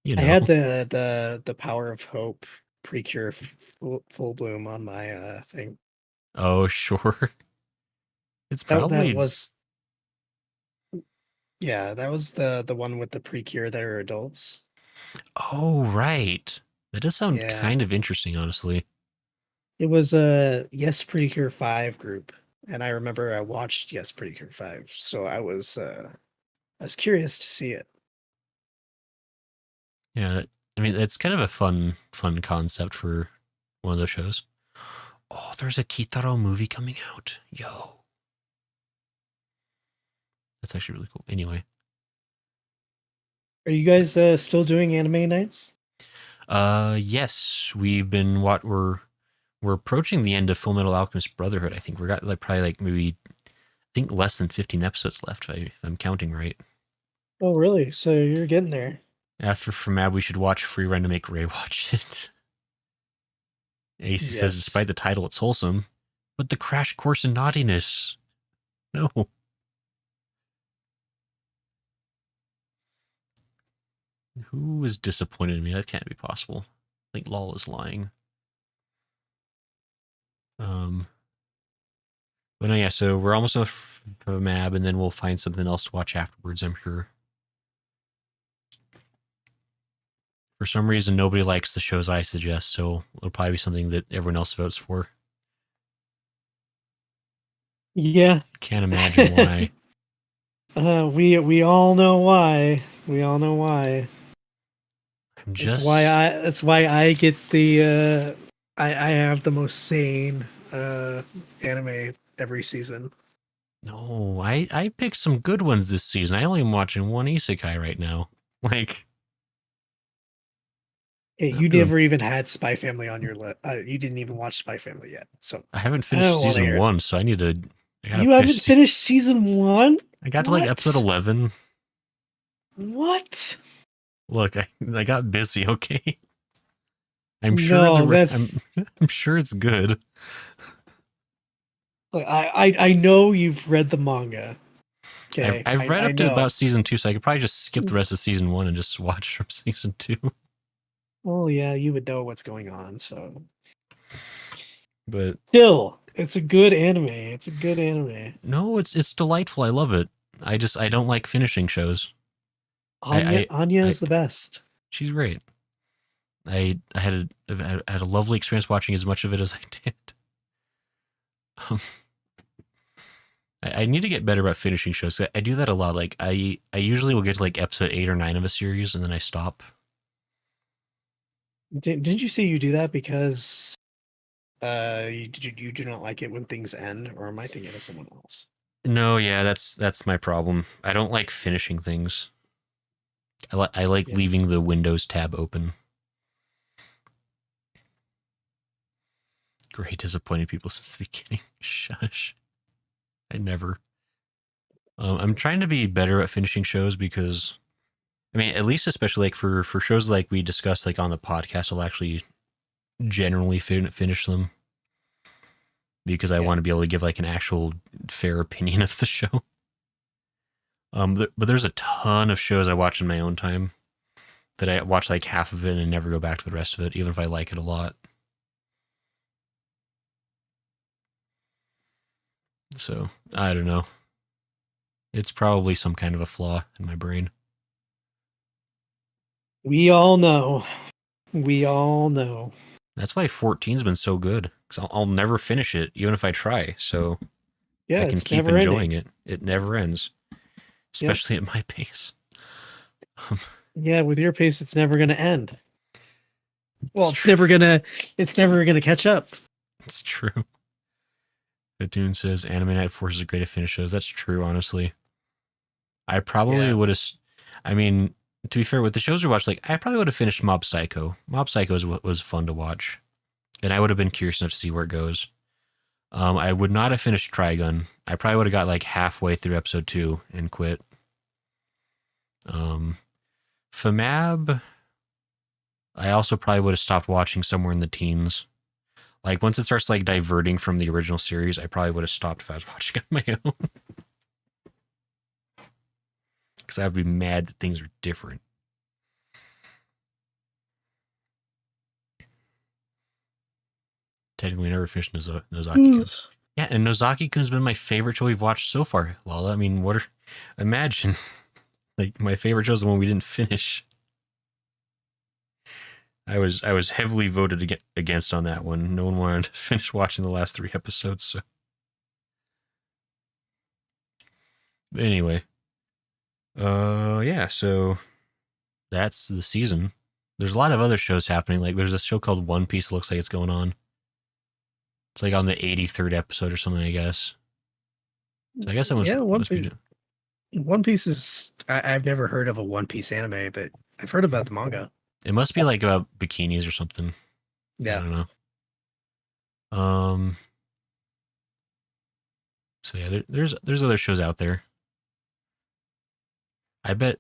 You I had know. the Power of Hope Precure full bloom on my thing. Oh sure. It's That probably was yeah, that was the one with the Precure that are adults. oh right. That does sound Yeah. kind of interesting, honestly. It was a Yes Precure 5 group. And I remember I watched Yes Precure 5. So I was curious to see it. Yeah, I mean it's kind of a fun concept for one of those shows. Oh, there's a Kitaro movie coming out. Yo, that's actually really cool. Anyway, Are you guys still doing anime nights? yes, we've been what we're approaching the end of Full Metal Alchemist Brotherhood. I think we got like probably like maybe I think less than 15 episodes left if I'm counting right. Oh, really? So you're getting there. After Mab, we should watch Free Run to make Ray watch it. AC says, Yes. despite the title, it's wholesome, but the crash course in naughtiness. No. Who is disappointed in me? That can't be possible. I think LOL is lying. Um, but no, yeah. So we're almost off of Mab, and then we'll find something else to watch afterwards. I'm sure. For some reason, nobody likes the shows I suggest, so it'll probably be something that everyone else votes for. Yeah. Can't imagine why. We all know why. We all know why. I'm just It's why I get the I have the most sane anime every season. no. I picked some good ones this season. I only am watching one isekai right now. Like Hey, I'm you doing. never even had Spy Family on your list. You didn't even watch Spy Family yet. So I haven't I finished don't want to season hear it. one, so I need to. I gotta You haven't finish. finished season 1? I got to like episode What? 11. What? Look, I got busy. Okay, I'm sure No, I'm that's I'm sure it's good. like, I know you've read the manga. I've Okay, I've read I up to know. about season two, so I could probably just skip the rest of season one and just watch from season two. Well, yeah, you would know what's going on. So But still, it's a good anime. It's a good anime. no, it's delightful. I love it. I don't like finishing shows. Anya I is the best. she's great. I had a lovely experience watching as much of it as I did. Um, I need to get better about finishing shows. I do that a lot. Like I usually will get to like episode 8 or 9 of a series and then I stop. Didn't you say you do that because you do not like it when things end, or am I thinking of someone else? No, yeah, that's my problem. I don't like finishing things. I like Yeah. leaving the Windows tab open. Great disappointing people since the beginning. Shush. I never. I'm trying to be better at finishing shows because, I mean, at least especially like for shows like we discussed like on the podcast, I'll actually generally finish them because I Yeah. want to be able to give like an actual fair opinion of the show. But there's a ton of shows I watch in my own time that I watch like half of it and never go back to the rest of it, even if I like it a lot. So I don't know. It's probably some kind of a flaw in my brain. We all know. We all know. That's why 14's been so good because I'll never finish it, even if I try. So Yeah, I can it's keep never enjoying ending. it. It never ends, Yep. especially at my pace. Yeah, with your pace, it's never gonna end. Well, It's true. it's never gonna catch up. It's true. Dune says Anime Night forces a great to finish shows. That's true, honestly. I probably Yeah. would have. I mean, to be fair, with the shows we watched, like I probably would have finished Mob Psycho. Mob Psycho was fun to watch, and I would have been curious enough to see where it goes. I would not have finished Trigun. I probably would have got like halfway through episode 2 and quit. FMAB, I also probably would have stopped watching somewhere in the teens. Like once it starts like diverting from the original series, I probably would have stopped if I was watching on my own. Because I would be mad that things are different. Technically, we never finished Nozaki-kun. Yeah, and Nozaki-kun's been my favorite show we've watched so far, Lala. I mean, imagine, like, my favorite show is the one we didn't finish. I was heavily voted against on that one. No one wanted to finish watching the last 3 episodes, so. But anyway. Yeah, so that's the season. There's a lot of other shows happening. Like, there's a show called One Piece, looks like it's going on. It's like on the 83rd episode or something, I guess. So I guess it must be. One Piece is I've never heard of a One Piece anime, but I've heard about the manga. It must be like about bikinis or something. I Yeah. don't know. So yeah, there's other shows out there. I bet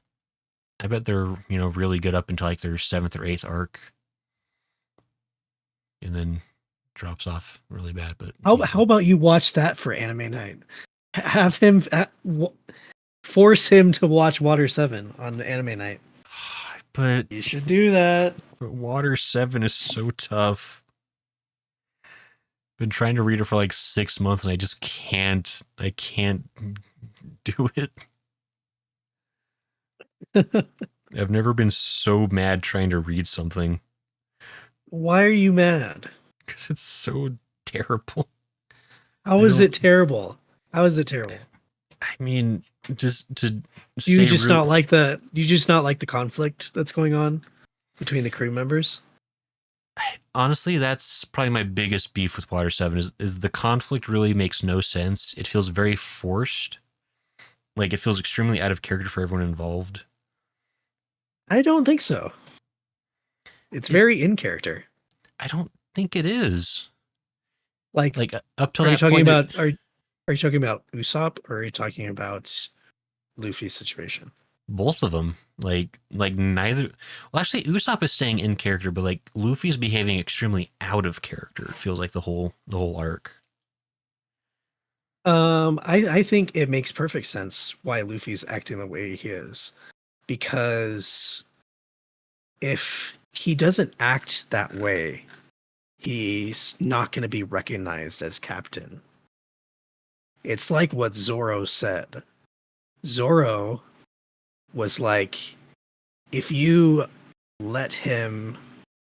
they're really good up until like their 7th or 8th arc, and then drops off really bad. But How about you watch that for anime night? Have him force him to watch Water 7 on anime night. But You should do that. Water 7 is so tough. Been trying to read it for like 6 months and I just can't. I can't do it. I've never been so mad trying to read something Why are you mad? because it's so terrible. How is it terrible? How is it terrible? I mean, just to Do stay you just not like the conflict that's going on between the crew members? honestly, that's probably my biggest beef with Water 7 is the conflict really makes no sense. It feels very forced. Like it feels extremely out of character for everyone involved. I don't think so. It's very in character. I don't think it is. Like up to are you that talking point, about are you talking about Usopp or are you talking about Luffy's situation? both of them, like neither. Well, actually, Usopp is staying in character, but like Luffy's behaving extremely out of character. It feels like the whole arc. I think it makes perfect sense why Luffy's acting the way he is. Because if he doesn't act that way, he's not going to be recognized as captain. It's like what Zoro said. Zoro was like, if you let him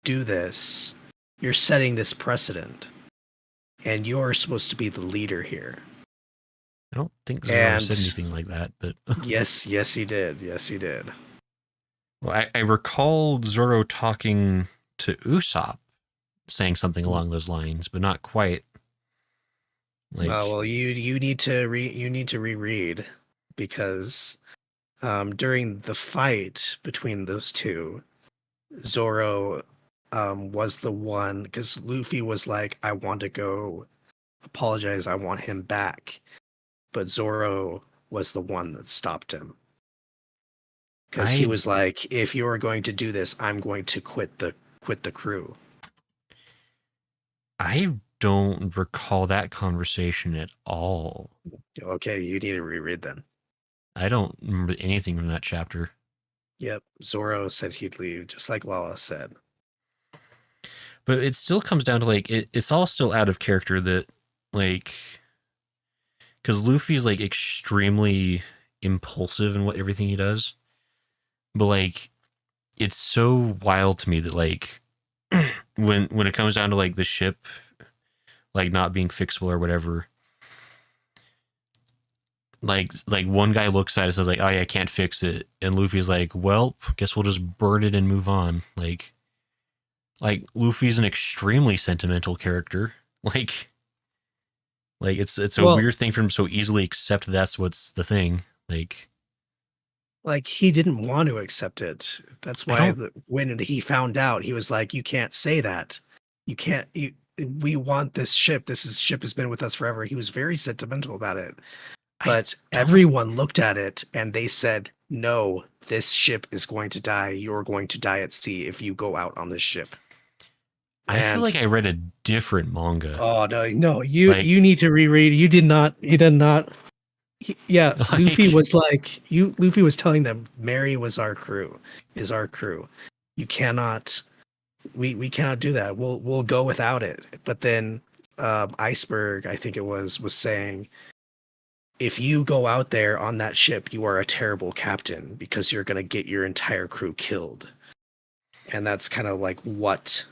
do this, you're setting this precedent. And you're supposed to be the leader here. I don't think Zoro said anything like that, but yes, he did. Yes, he did. well, I recall Zoro talking to Usopp, saying something along those lines, but not quite. Like, well, you need to reread because during the fight between those two, Zoro was the one, because Luffy was like, I want to go apologize, I want him back. But Zoro was the one that stopped him. Because he I was like, if you're going to do this, I'm going to quit the crew. I don't recall that conversation at all. Okay, you need to reread then. I don't remember anything from that chapter. Yep, Zoro said he'd leave, just like Lala said. But it still comes down to like it's all still out of character that like because Luffy's like extremely impulsive in what everything he does. But like it's so wild to me that like when it comes down to like the ship like not being fixable or whatever, like one guy looks at it and says like, oh yeah, I can't fix it, and Luffy's like, well, guess we'll just burn it and move on. Like Luffy's an extremely sentimental character. Like it's a Well, weird thing for him to so easily accept that's what's the thing. like he didn't want to accept it. That's I why don't when he found out, he was like, "You can't say that. You can't. We want this ship. Ship has been with us forever." He was very sentimental about it. I But don't everyone looked at it and they said, "No, this ship is going to die. You're going to die at sea if you go out on this ship." I feel And like I read a different manga. oh no, no, you Like you need to reread. You did not. You did not. Yeah, Luffy like was like you. Luffy was telling them, "Mary was our crew. Is our crew. You cannot. We cannot do that. We'll go without it." But then Iceberg, I think it was saying, if you go out there on that ship, you are a terrible captain because you're going to get your entire crew killed. And that's kind of like what,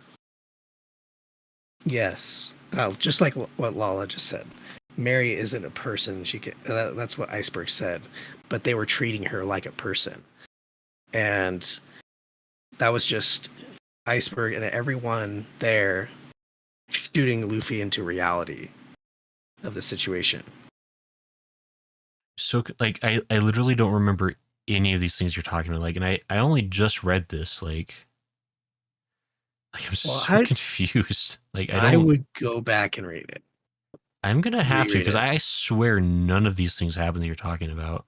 yes, just like what Lala just said. Mary isn't a person. That's what Iceberg said, but they were treating her like a person. And that was just Iceberg and everyone there shooting Luffy into reality of the situation. so like I literally don't remember any of these things you're talking about. Like, and I only just read this. Like I'm Well, so confused. Like I I don't. would go back and read it. I'm gonna have to Reread because it. I swear none of these things happen that you're talking about.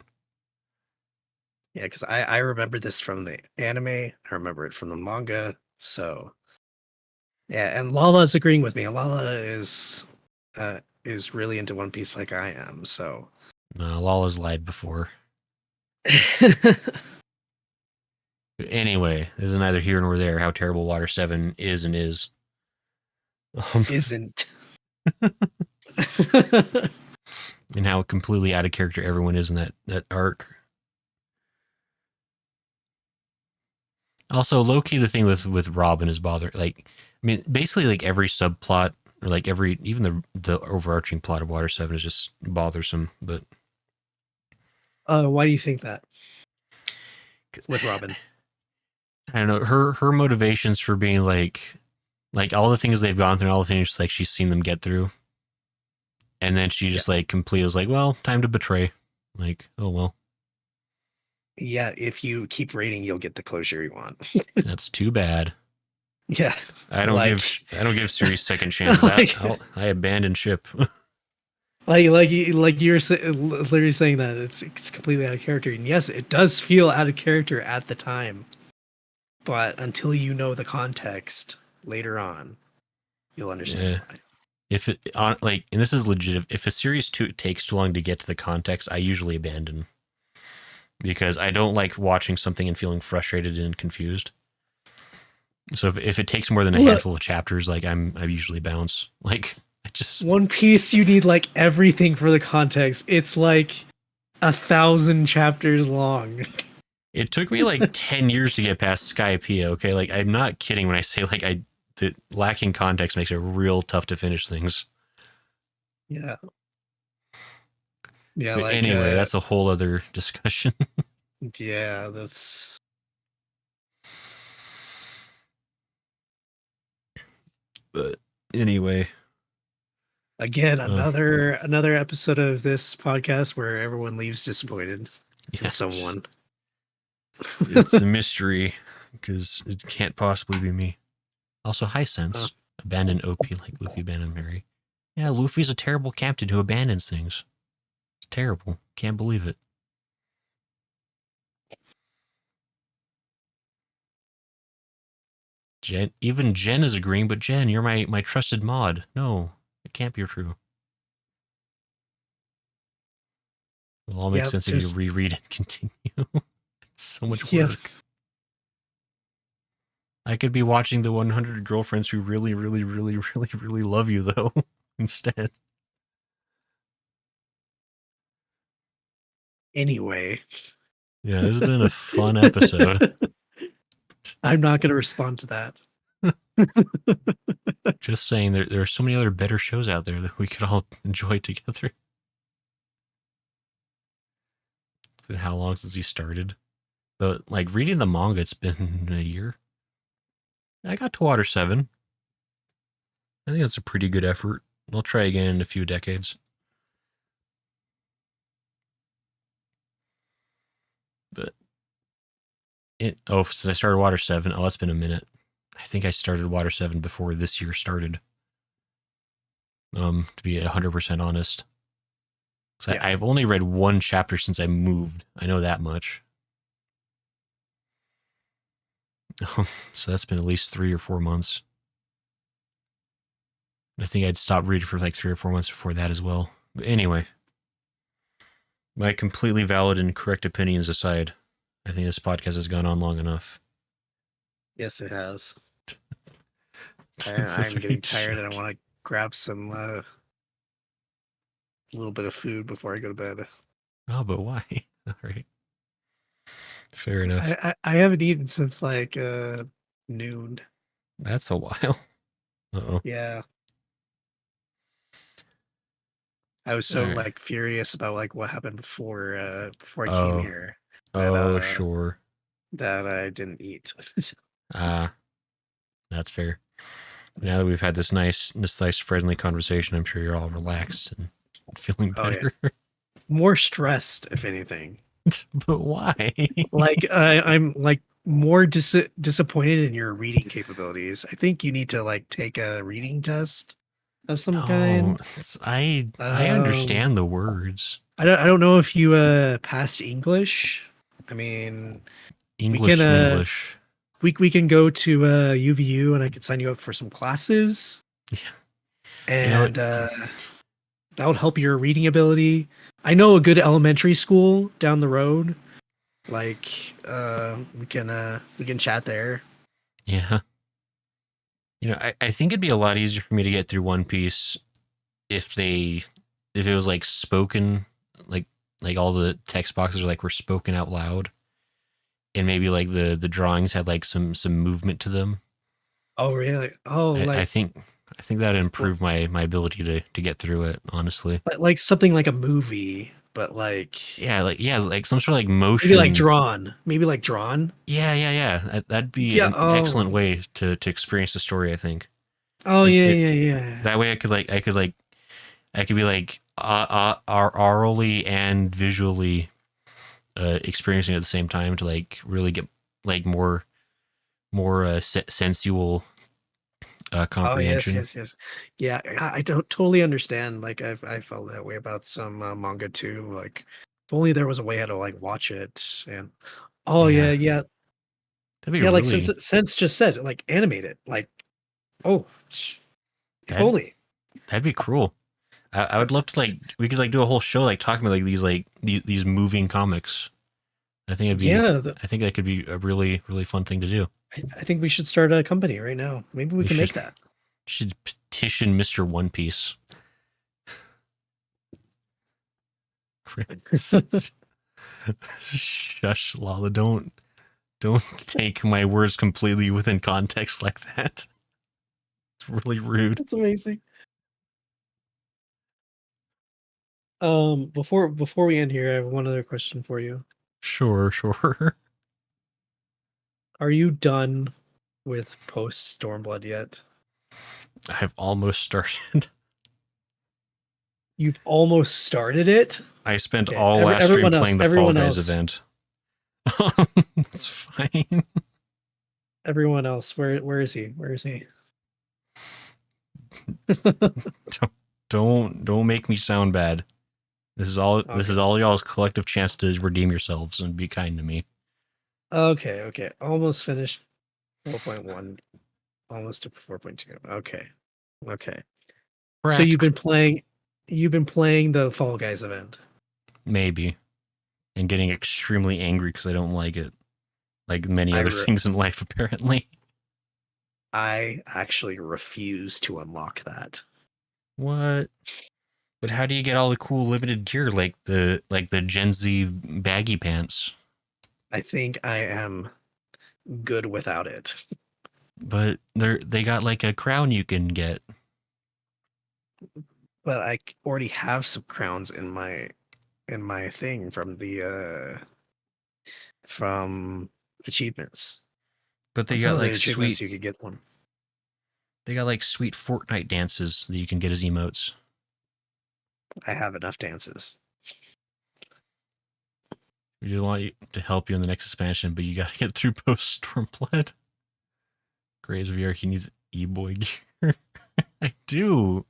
Yeah, because I remember this from the anime. I remember it from the manga. So yeah, and Lala's agreeing with me. Lala is really into One Piece like I am. So No, Lala's lied before. Anyway, this is neither here nor there. How terrible Water 7 is and is. Um, isn't. and how completely out of character everyone is in that arc. Also, low key, the thing with Robin is bother. Like, I mean, basically, like every subplot or like every even the overarching plot of Water 7 is just bothersome. But Why do you think that with Robin? I don't know her motivations for being like all the things they've gone through, all the things like she's seen them get through, and then she just like completely was like, well, time to betray. Like, oh well. Yeah, if you keep raiding, you'll get the closure you want. That's too bad. Yeah, I don't like, give series second chances. like, I abandon ship. you're literally saying that it's completely out of character. And yes, it does feel out of character at the time, but until you know the context later on, you'll understand Yeah. why. If it on like, and this is legit. If a series two takes too long to get to the context, I usually abandon because I don't like watching something and feeling frustrated and confused. So if it takes more than a handful of chapters, like I usually bounce. Like I just One Piece, you need like everything for the context. It's like 1,000 chapters long. it took me like 10 years to get past Skypiea. Okay, like I'm not kidding when I say like the lacking context makes it real tough to finish things. Yeah. Yeah, But like anyway, that's a whole other discussion. yeah, that's But anyway, again uh, another episode of this podcast where everyone leaves disappointed in yeah, someone. It's a mystery because it can't possibly be me. Also, high Uh, sense. Abandon OP like Luffy abandoned Mary. Yeah, Luffy's a terrible captain who abandons things. It's terrible. Can't believe it. Even Jen is agreeing, but Jen, you're my trusted mod. No, it can't be true. It'll all make yep, sense if you just reread and continue. It's so much yep. work. I could be watching the 100 girlfriends who really, really, really, really, really love you, though, instead. Anyway, Yeah, this has been a fun episode. I'm not going to respond to that. Just saying, there are so many other better shows out there that we could all enjoy together. And how long since he started? Like reading the manga, it's been a year. I got to Water 7. I think that's a pretty good effort. I'll try again in a few decades. But since I started Water 7, it's been a minute. I think I started Water 7 before this year started. To be 100% honest. So Yeah. I've only read one chapter since I moved. I know that much. So that's been at least 3 or 4 months. I think I'd stopped reading for like 3 or 4 months before that as well. But anyway, my completely valid and correct opinions aside, I think this podcast has gone on long enough. Yes, it has. This is I'm getting right, tired and I Chuck. want to grab some little bit of food before I go to bed. Oh, but why? All right. Fair enough. I haven't eaten since like noon. That's a while. Uh-oh. Yeah. I was All so right. like furious about like what happened before I came Oh. here that Oh, sure. I didn't eat. That's fair. Now that we've had this nice friendly conversation, I'm sure you're all relaxed and feeling Oh yeah. better. More stressed, if anything. But why? Like I'm like more disappointed in your reading capabilities. I think you need to like take a reading test of some No, kind. I Um, understand the words. I don't know if you passed English. I mean, we can English Minglish. we can go to UVU and I can sign you up for some classes Yeah. You know and what? that would help your reading ability. I know a good elementary school down the road. Like we can chat there. Yeah. You know, I think it'd be a lot easier for me to get through One Piece if it was like spoken, like all the text boxes were spoken out loud, and maybe like the drawings had like some movement to them. Oh really? Oh I think that'd improve my ability to get through it, honestly. like something like a movie, but like Yeah, like some sort of like maybe like motion. drawn. Maybe like drawn. Yeah. That'd be Yeah. an excellent way to experience the story, I think. Oh Like yeah, it, yeah, yeah. that way I could be like orally and visually experiencing it at the same time to like really get like more sensual Oh yes, comprehension. yes, yes. Yeah, I don't totally understand. Like I felt that way about some manga too. Like if only there was a way how to like watch it. And oh yeah, Yeah, yeah, that'd be yeah. Like really since just said like animate it. Like oh, if that only. that'd be cool. I would love to like we could like do a whole show like talking about like these moving comics. Yeah, I think that could be a really fun thing to do. I think we should start a company right now. Maybe we We can make that. should petition Mr. One Piece. Shush, Lala, don't take my words completely within context like that. It's really rude. That's amazing. Before we end here, I have one other question for you. Sure. Are you done with post Stormblood yet? I've almost started. You've almost started it? I spent Okay. all last stream playing the Fall Everyone Guys else. event. It's fine. Everyone else, where is he? Where is he? Don't make me sound bad. This is all Okay. y'all's collective chance to redeem yourselves and be kind to me. Okay. Almost finished 4.1. Almost to 4.2. Okay. Okay. So Practical, you've been playing the Fall Guys event. maybe, and getting extremely angry because I don't like it, like many I other re- things in life, apparently. I actually refuse to unlock that. What? But how do you get all the cool limited gear, like the Gen Z baggy pants? I think I am good without it. But they got like a crown you can get. But already have some crowns in my thing from achievements. But On they some got of the like achievements, sweet. you could get one. They got like sweet Fortnite dances that you can get as emotes. I have enough dances. We just want you to help you in the next expansion, but you got to get through post Stormblood. Grays of York, he needs e-boy gear. I do.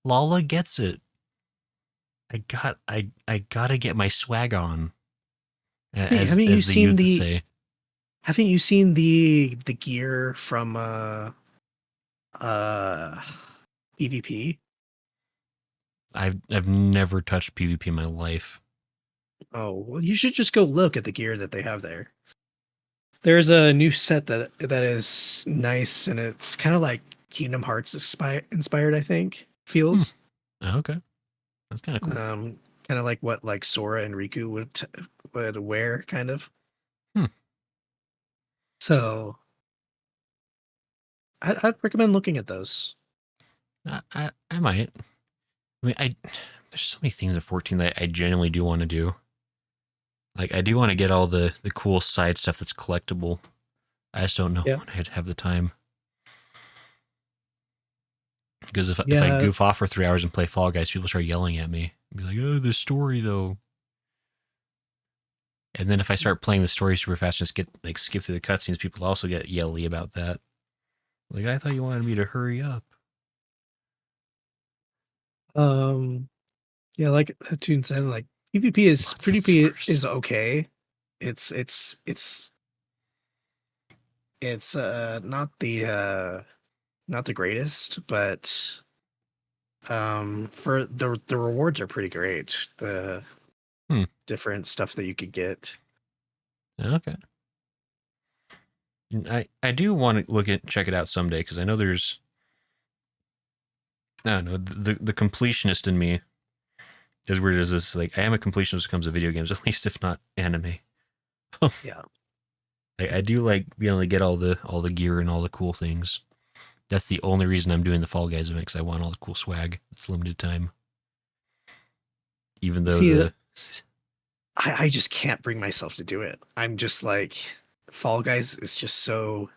Lala gets it. I gotta get my swag on, Hey, as the youths say. haven't you seen the gear from uh PvP? I've never touched PvP in my life. Oh, well, you should just go look at the gear that they have there. There's a new set that is nice, and it's kind of like Kingdom Hearts inspired, I think. Hmm. Feels Okay, that's kind of cool. kind of like what like Sora and Riku would wear, kind of. Hmm. So I'd recommend looking at those. I might. I mean, there's so many things in 14 that I genuinely do want to do. Like, I do want to get all the cool side stuff that's collectible. I just don't know Yeah, when I'd have the time. Because if I yeah. goof off for 3 hours and play Fall Guys, people start yelling at me. Be like, "Oh, the story though." And then if I start playing the story super fast and just get like skip through the cutscenes, people also get yelly about that. Like, I thought you wanted me to hurry up. Um, yeah, like Toon said, like Lots of PvP supers. is okay. It's it's it's it's not the greatest, but for the rewards are pretty great. The Hmm. different stuff that you could get. Okay. I do want to check it out someday because I know there's I don't know the completionist in me. As weird as this, like I am a completionist when it comes to video games, at least if not anime. Yeah. I do like being able to get all the gear and all the cool things. That's the only reason I'm doing the Fall Guys event because I want all the cool swag. It's limited time. Even though See, the I just can't bring myself to do it. I'm just like Fall Guys is just so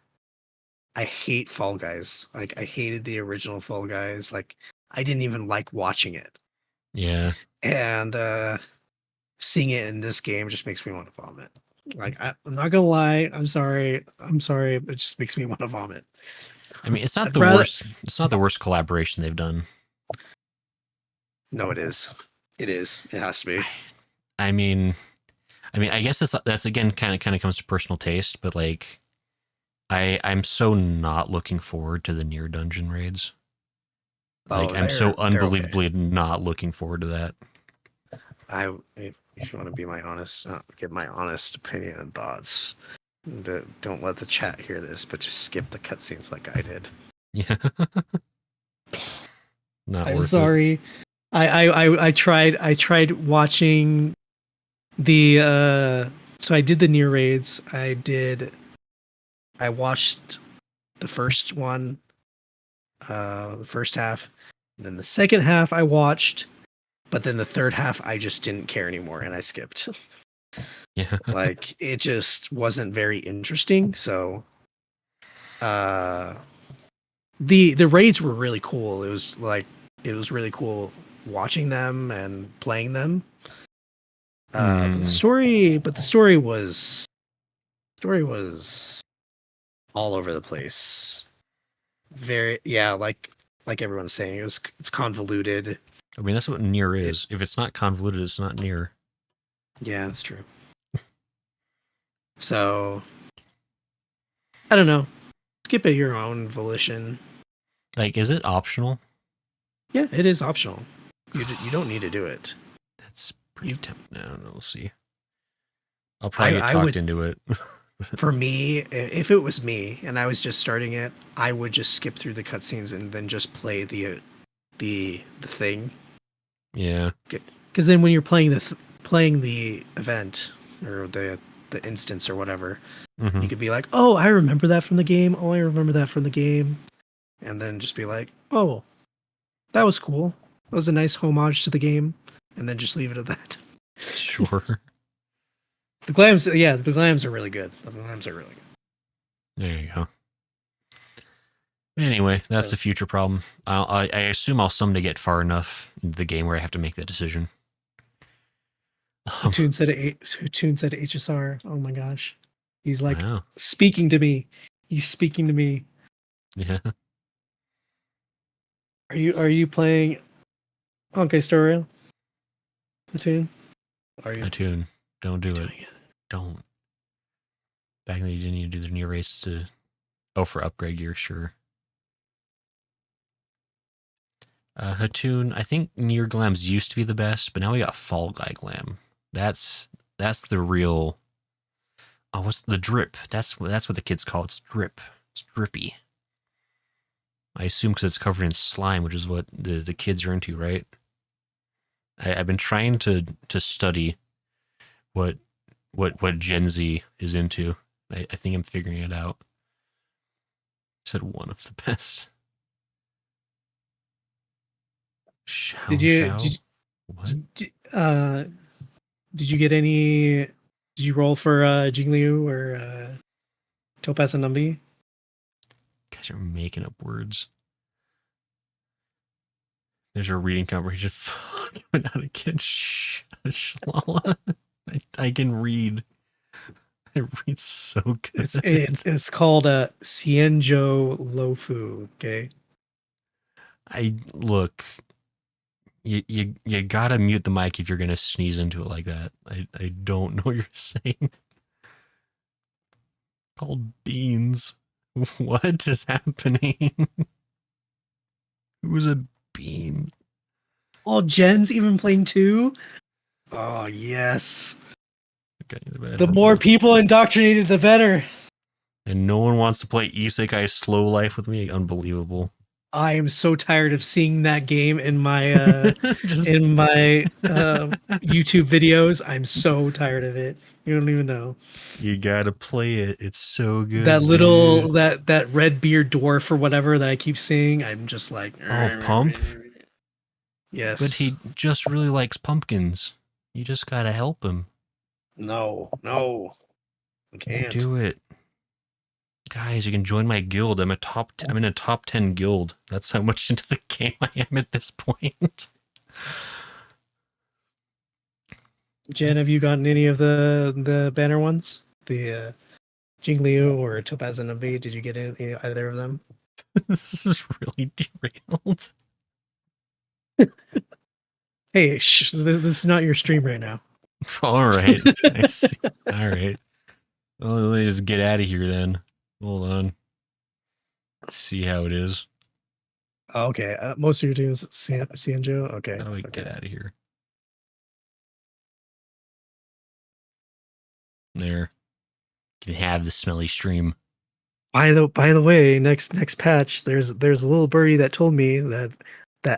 I hate Fall Guys. Like I hated the original Fall Guys. Like I didn't even like watching it. yeah, And seeing it in this game just makes me want to vomit. Like I'm not gonna lie, I'm sorry. I'm sorry, but it just makes me want to vomit. I mean it's not I'd the rather worst. It's not the worst collaboration they've done. No, it is. It is. It has to be. I mean, I guess that's again kind of comes to personal taste, but like I'm so not looking forward to the near dungeon raids. Like Oh, I'm so they're okay. unbelievably not looking forward to that. If you want to be my honest, give my honest opinion and thoughts. Don't let the chat hear this, but just skip the cutscenes like I did. Yeah, not I'm worth it. sorry. I tried watching the so I did the near raids. I watched the first one, the first half, and then the second half I watched, but then the third half I just didn't care anymore and I skipped. Yeah. Like it just wasn't very interesting. So uh the raids were really cool. It was really cool watching them and playing them. Hmm. But the story was story was all over the place. Very, yeah, like everyone's saying, it's convoluted. I mean, that's what near is. If it's not convoluted, it's not near. Yeah, that's true. So I don't know. Skip at your own volition. Like, is it optional? Yeah, it is optional. You don't need to do it. That's pretty tempting. I don't know. We'll see. I'll probably get I talked would, into it. for me, if it was me and I was just starting it, I would just skip through the cutscenes and then just play the thing. Yeah. Because then when you're playing playing the event or the instance or whatever, Mm-hmm. you could be like, "Oh, I remember that from the game. Oh, I remember that from the game," and then just be like, "Oh, that was cool. That was a nice homage to the game," and then just leave it at that. Sure. The glams, yeah, the glams are really good. The glams are really good. There you go. Anyway, that's So, a future problem. I assume I'll someday get far enough into the game where I have to make that decision. Tune said HSR. Oh my gosh, he's like Wow. speaking to me. He's speaking to me. Yeah. Are you playing Okay Story? Platoon? Are you Platoon. Don't do it. doing it? Don't. Back then you didn't need to do the near race to. Oh, for upgrade gear, sure. Hatoon, I think near glams used to be the best, but now we got Fall Guy glam. That's the real. Oh, what's the drip? That's what the kids call it. It's drip. It's drippy. I assume because it's covered in slime, which is what the kids are into, right? I've been trying to study what Gen Z is into. I think I'm figuring it out. I said one of the best. Did Xiao you Xiao? What? did you get any? Did you roll for Jingliu or Topaz and Numbi? Guys are making up words. There's a reading comprehension. Fuck, I'm not a kid. Shlala. I can read. I read so good. It's called Xianzhou Lofu. Okay. I look. You gotta mute the mic if you're gonna sneeze into it like that. I don't know what you're saying. Called beans. What is happening? Who's a bean? Oh, Jen's even playing too. Oh yes. Okay, The more people indoctrinated, the better. and no one wants to play Isekai Slow Life with me. Unbelievable. I am so tired of seeing that game in my Just in my YouTube videos. I'm so tired of it. You don't even know. you gotta play it. It's so good. That little dude. that red beard dwarf or whatever that I keep seeing. I'm just like, Oh, Pump. yes, But he just really likes pumpkins. You just gotta help him. no, I can't. Do it. Guys, you can join my guild. I'm in a top 10 guild. That's how much into the game I am at this point. Jen, have you gotten any of the banner ones? The Jingliu or Topaz and Navi? Did you get any, either of them? This is really derailed. Hey, this is not your stream right now. All right. I see. All right. Well, let me just get out of here then. Hold on. See how it is. Oh, okay, most of your team is Xianzhou. Okay, How do I okay. get out of here? There. You can have the smelly stream. By the way, next patch, there's a little birdie that told me that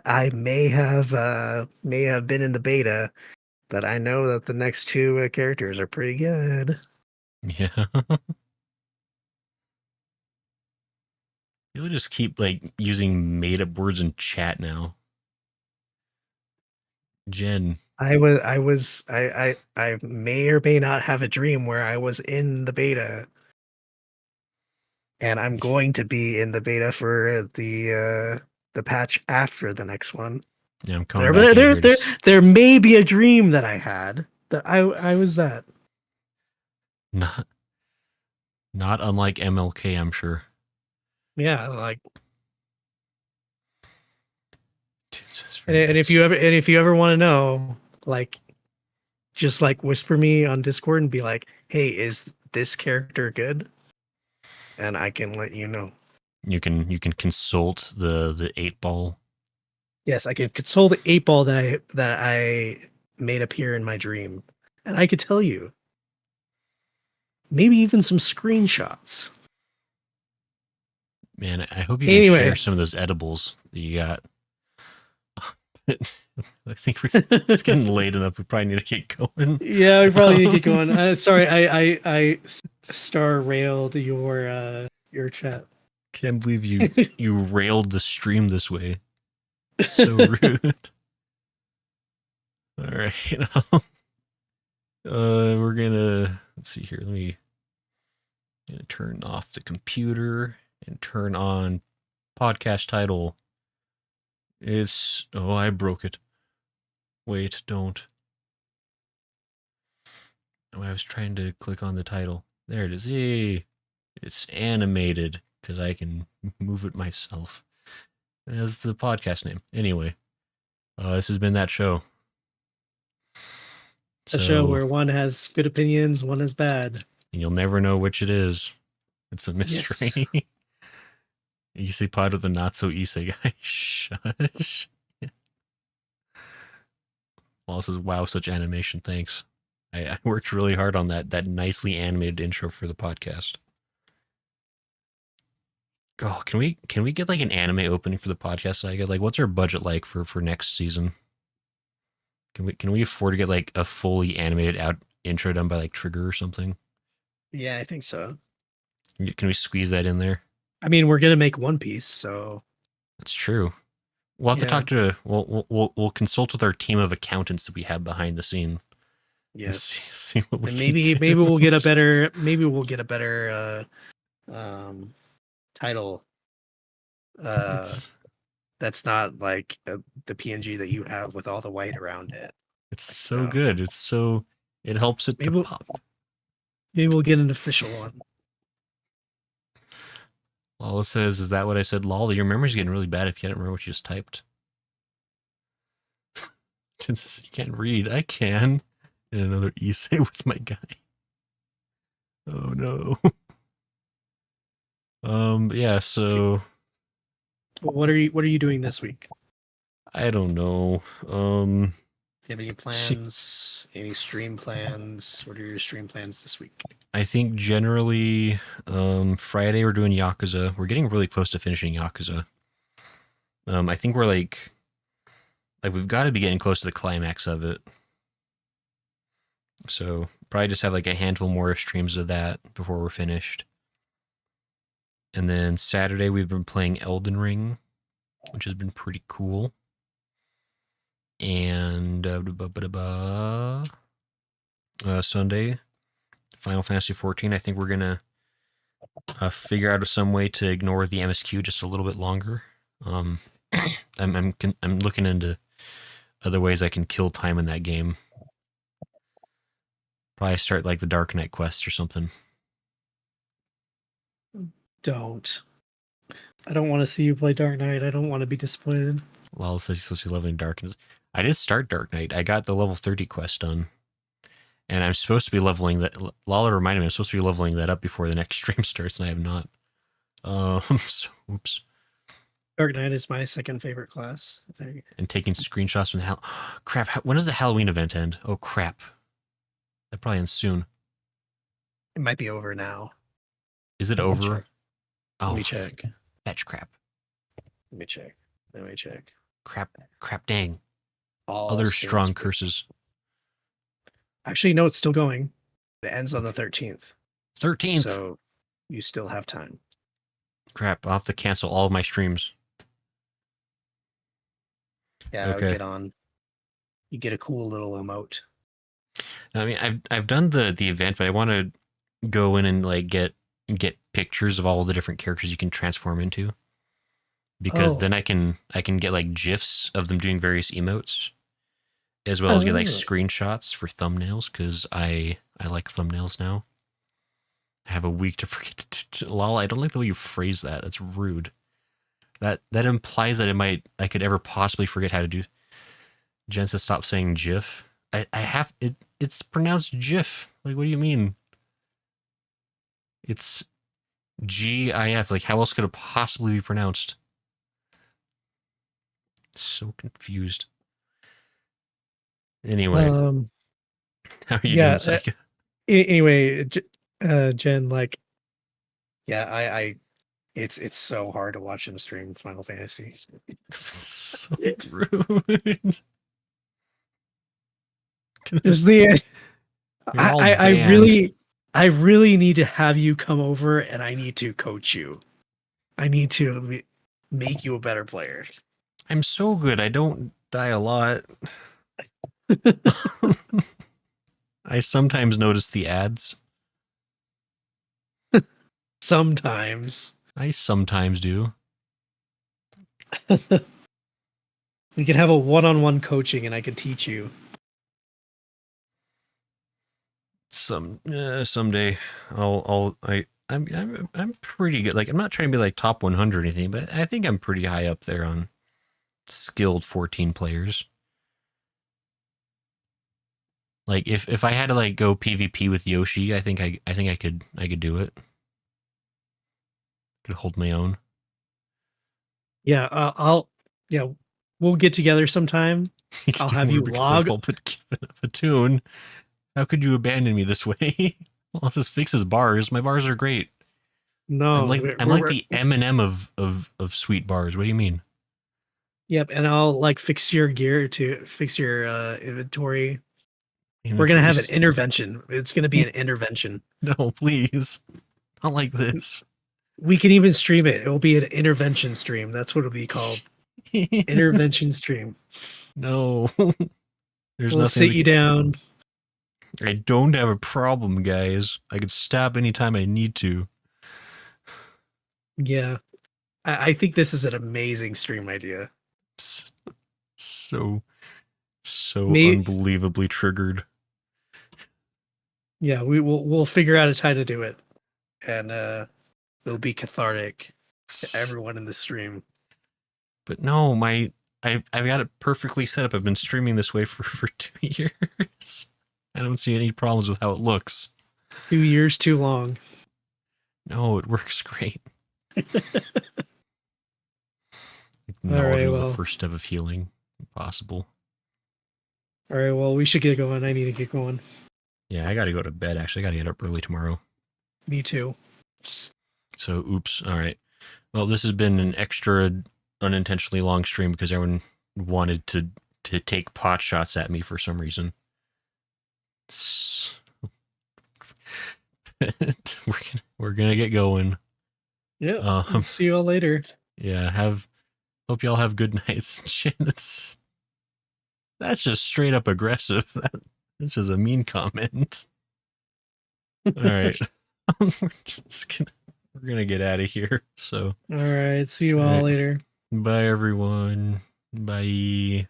I may have been in the beta. That I know that the next two characters are pretty good. Yeah. You'll just keep like using made up words in chat now. Jen. I may or may not have a dream where I was in the beta, and I'm going to be in the beta for the patch after the next one. Yeah, I'm coming back in here. There may be a dream that I had that I was that. Not Not unlike MLK, I'm sure. Yeah, like, It's and, very if nice. you ever want to know, like, just like whisper me on Discord and be like, "Hey, is this character good?" And I can let you know. You can consult the 8 ball. Yes, I can console the 8 ball that I made appear in my dream, and I could tell you, maybe even some screenshots. Man, I hope you can share Anyway, some of those edibles that you got. I think it's getting late enough. We probably need to get going. yeah, we probably need to get going. Um, Sorry, I star railed your chat. can't believe you railed the stream this way. It's so rude. All right, we're gonna let's see here. Gonna turn off the computer and turn on podcast title. I broke it. Wait, don't. Oh, I was trying to click on the title. There it is. Yay! It's animated because I can move it myself. As the podcast name. Anyway, this has been that show. A show So where one has good opinions, one is bad. you'll never know which it is. It's a Yes. mystery. Isai pod with the not so Isai guy. Shush. Paul says, "Wow, such animation! Thanks. I worked really hard on that nicely animated intro for the podcast." Oh, can we get like an anime opening for the podcast? Zaiga? Like, what's our budget like for next season? Can we afford to get like a fully animated out intro done by like Trigger or something? Yeah, I think so. Can we squeeze that in there? I mean, we're gonna make One Piece, so That's true. We'll have to yeah. talk to we'll consult with our team of accountants that we have behind the scene and see Yes. see what we And can maybe do. we'll get a better um title uh It's that's not like the PNG that you have with all the white around it. it's Like, so no. good. It helps it to Maybe we'll, pop. maybe we'll get an official one. Lala says, "Is that what I said?" Lol, your memory's getting really bad if you can't remember what you just typed. Since you can't read, I can. And another Issei with my guy. Oh no. Yeah, so What are you doing this week? I don't know. Do you have any plans? Any stream plans? What are your stream plans this week? I think generally Friday we're doing Yakuza. We're getting really close to finishing Yakuza. I think we're like we've got to be getting close to the climax of it. So probably just have like a handful more streams of that before we're finished. And then Saturday we've been playing Elden Ring, which has been pretty cool. And Sunday, Final Fantasy 14. I think we're gonna figure out some way to ignore the MSQ just a little bit longer. I'm looking into other ways I can kill time in that game. Probably start like the Dark Knight quests or something. Don't. I don't want to see you play Dark Knight. I don't want to be disappointed. Lala says he's supposed to be leveling Darkness. I did start Dark Knight. I got the level 30 quest done. And I'm supposed to be leveling that. Lala reminded me I'm supposed to be leveling that up before the next stream starts, and I have not. So, oops. Dark Knight is my second favorite class, I think. And taking screenshots from the crap. When does the Halloween event end? Oh crap. That probably ends soon. It might be over now. Is it Let me over? check. Oh, Let me check. fetch crap. Let me check. Let me check. Crap, dang. All Other Saints strong Week. curses. Actually, no, it's still going. It ends on the 13th. 13th. So you still have time. Crap, I'll have to cancel all of my streams. Yeah, Okay. get on. You get a cool little emote. I mean, I've done the event, but I want to go in and like get pictures of all the different characters you can transform into, because then I can get like gifs of them doing various emotes, as well as get like screenshots for thumbnails, because I like thumbnails now. I have a week to forget lol. I don't like the way you phrase that. That's rude. That implies that I could ever possibly forget how to do. Jen says stop saying GIF. I have it. It's pronounced GIF. Like, what do you mean? It's GIF. Like, how else could it possibly be pronounced? So confused. Anyway, Um, how are you doing, yeah. Zaiga? Anyway, Jen, like, yeah, it's so hard to watch him stream Final Fantasy. So rude. Is the You're all I banned. I really need to have you come over and I need to coach you. I need to make you a better player. I'm so good. I don't die a lot. I sometimes notice the ads. Sometimes. I sometimes do. We could have a one-on-one coaching and I could teach you. Someday I'm pretty good. Like, I'm not trying to be like top 100 or anything, but I think I'm pretty high up there on skilled 14 players. Like, if I had to like go PvP with Yoshi, I think I could do it. Could hold my own. Yeah, yeah, we'll get together sometime. You could I'll do have more you because I've log. all but given up a tune. How could you abandon me this way? Well, I'll just fix his bars. My bars are great. No, I'm like the Eminem of sweet bars. What do you mean? yep, and I'll like fix your gear to fix your inventory. We're gonna have an Inventories. intervention. It's gonna be an intervention. No, please. Not like this. We can even stream it. It will be an intervention stream. That's what it'll be called. Yes. Intervention stream. No. There's We'll nothing sit we you can. down. I don't have a problem, guys. I could stop anytime I need to. Yeah. I think this is an amazing stream idea. So Me, unbelievably triggered. yeah, we'll figure out a time to do it. And it'll be cathartic to everyone in the stream. But no, I've got it perfectly set up. I've been streaming this way for 2 years. I don't see any problems with how it looks. 2 years too long. No, it works great. All right, Acknowledging is the well. first step of healing. Possible. All right, well, we should get going. I need to get going. Yeah, I gotta go to bed. Actually, I gotta get up early tomorrow. Me too. So, oops. All right. Well, this has been an extra unintentionally long stream because everyone wanted to take pot shots at me for some reason. we're gonna get going. Yeah. See you all later. Yeah. Hope y'all have good nights. Shit, that's just straight up aggressive. That's just a mean comment. All right. We're gonna get out of here. So. All right. See you all later. Bye, everyone. Bye.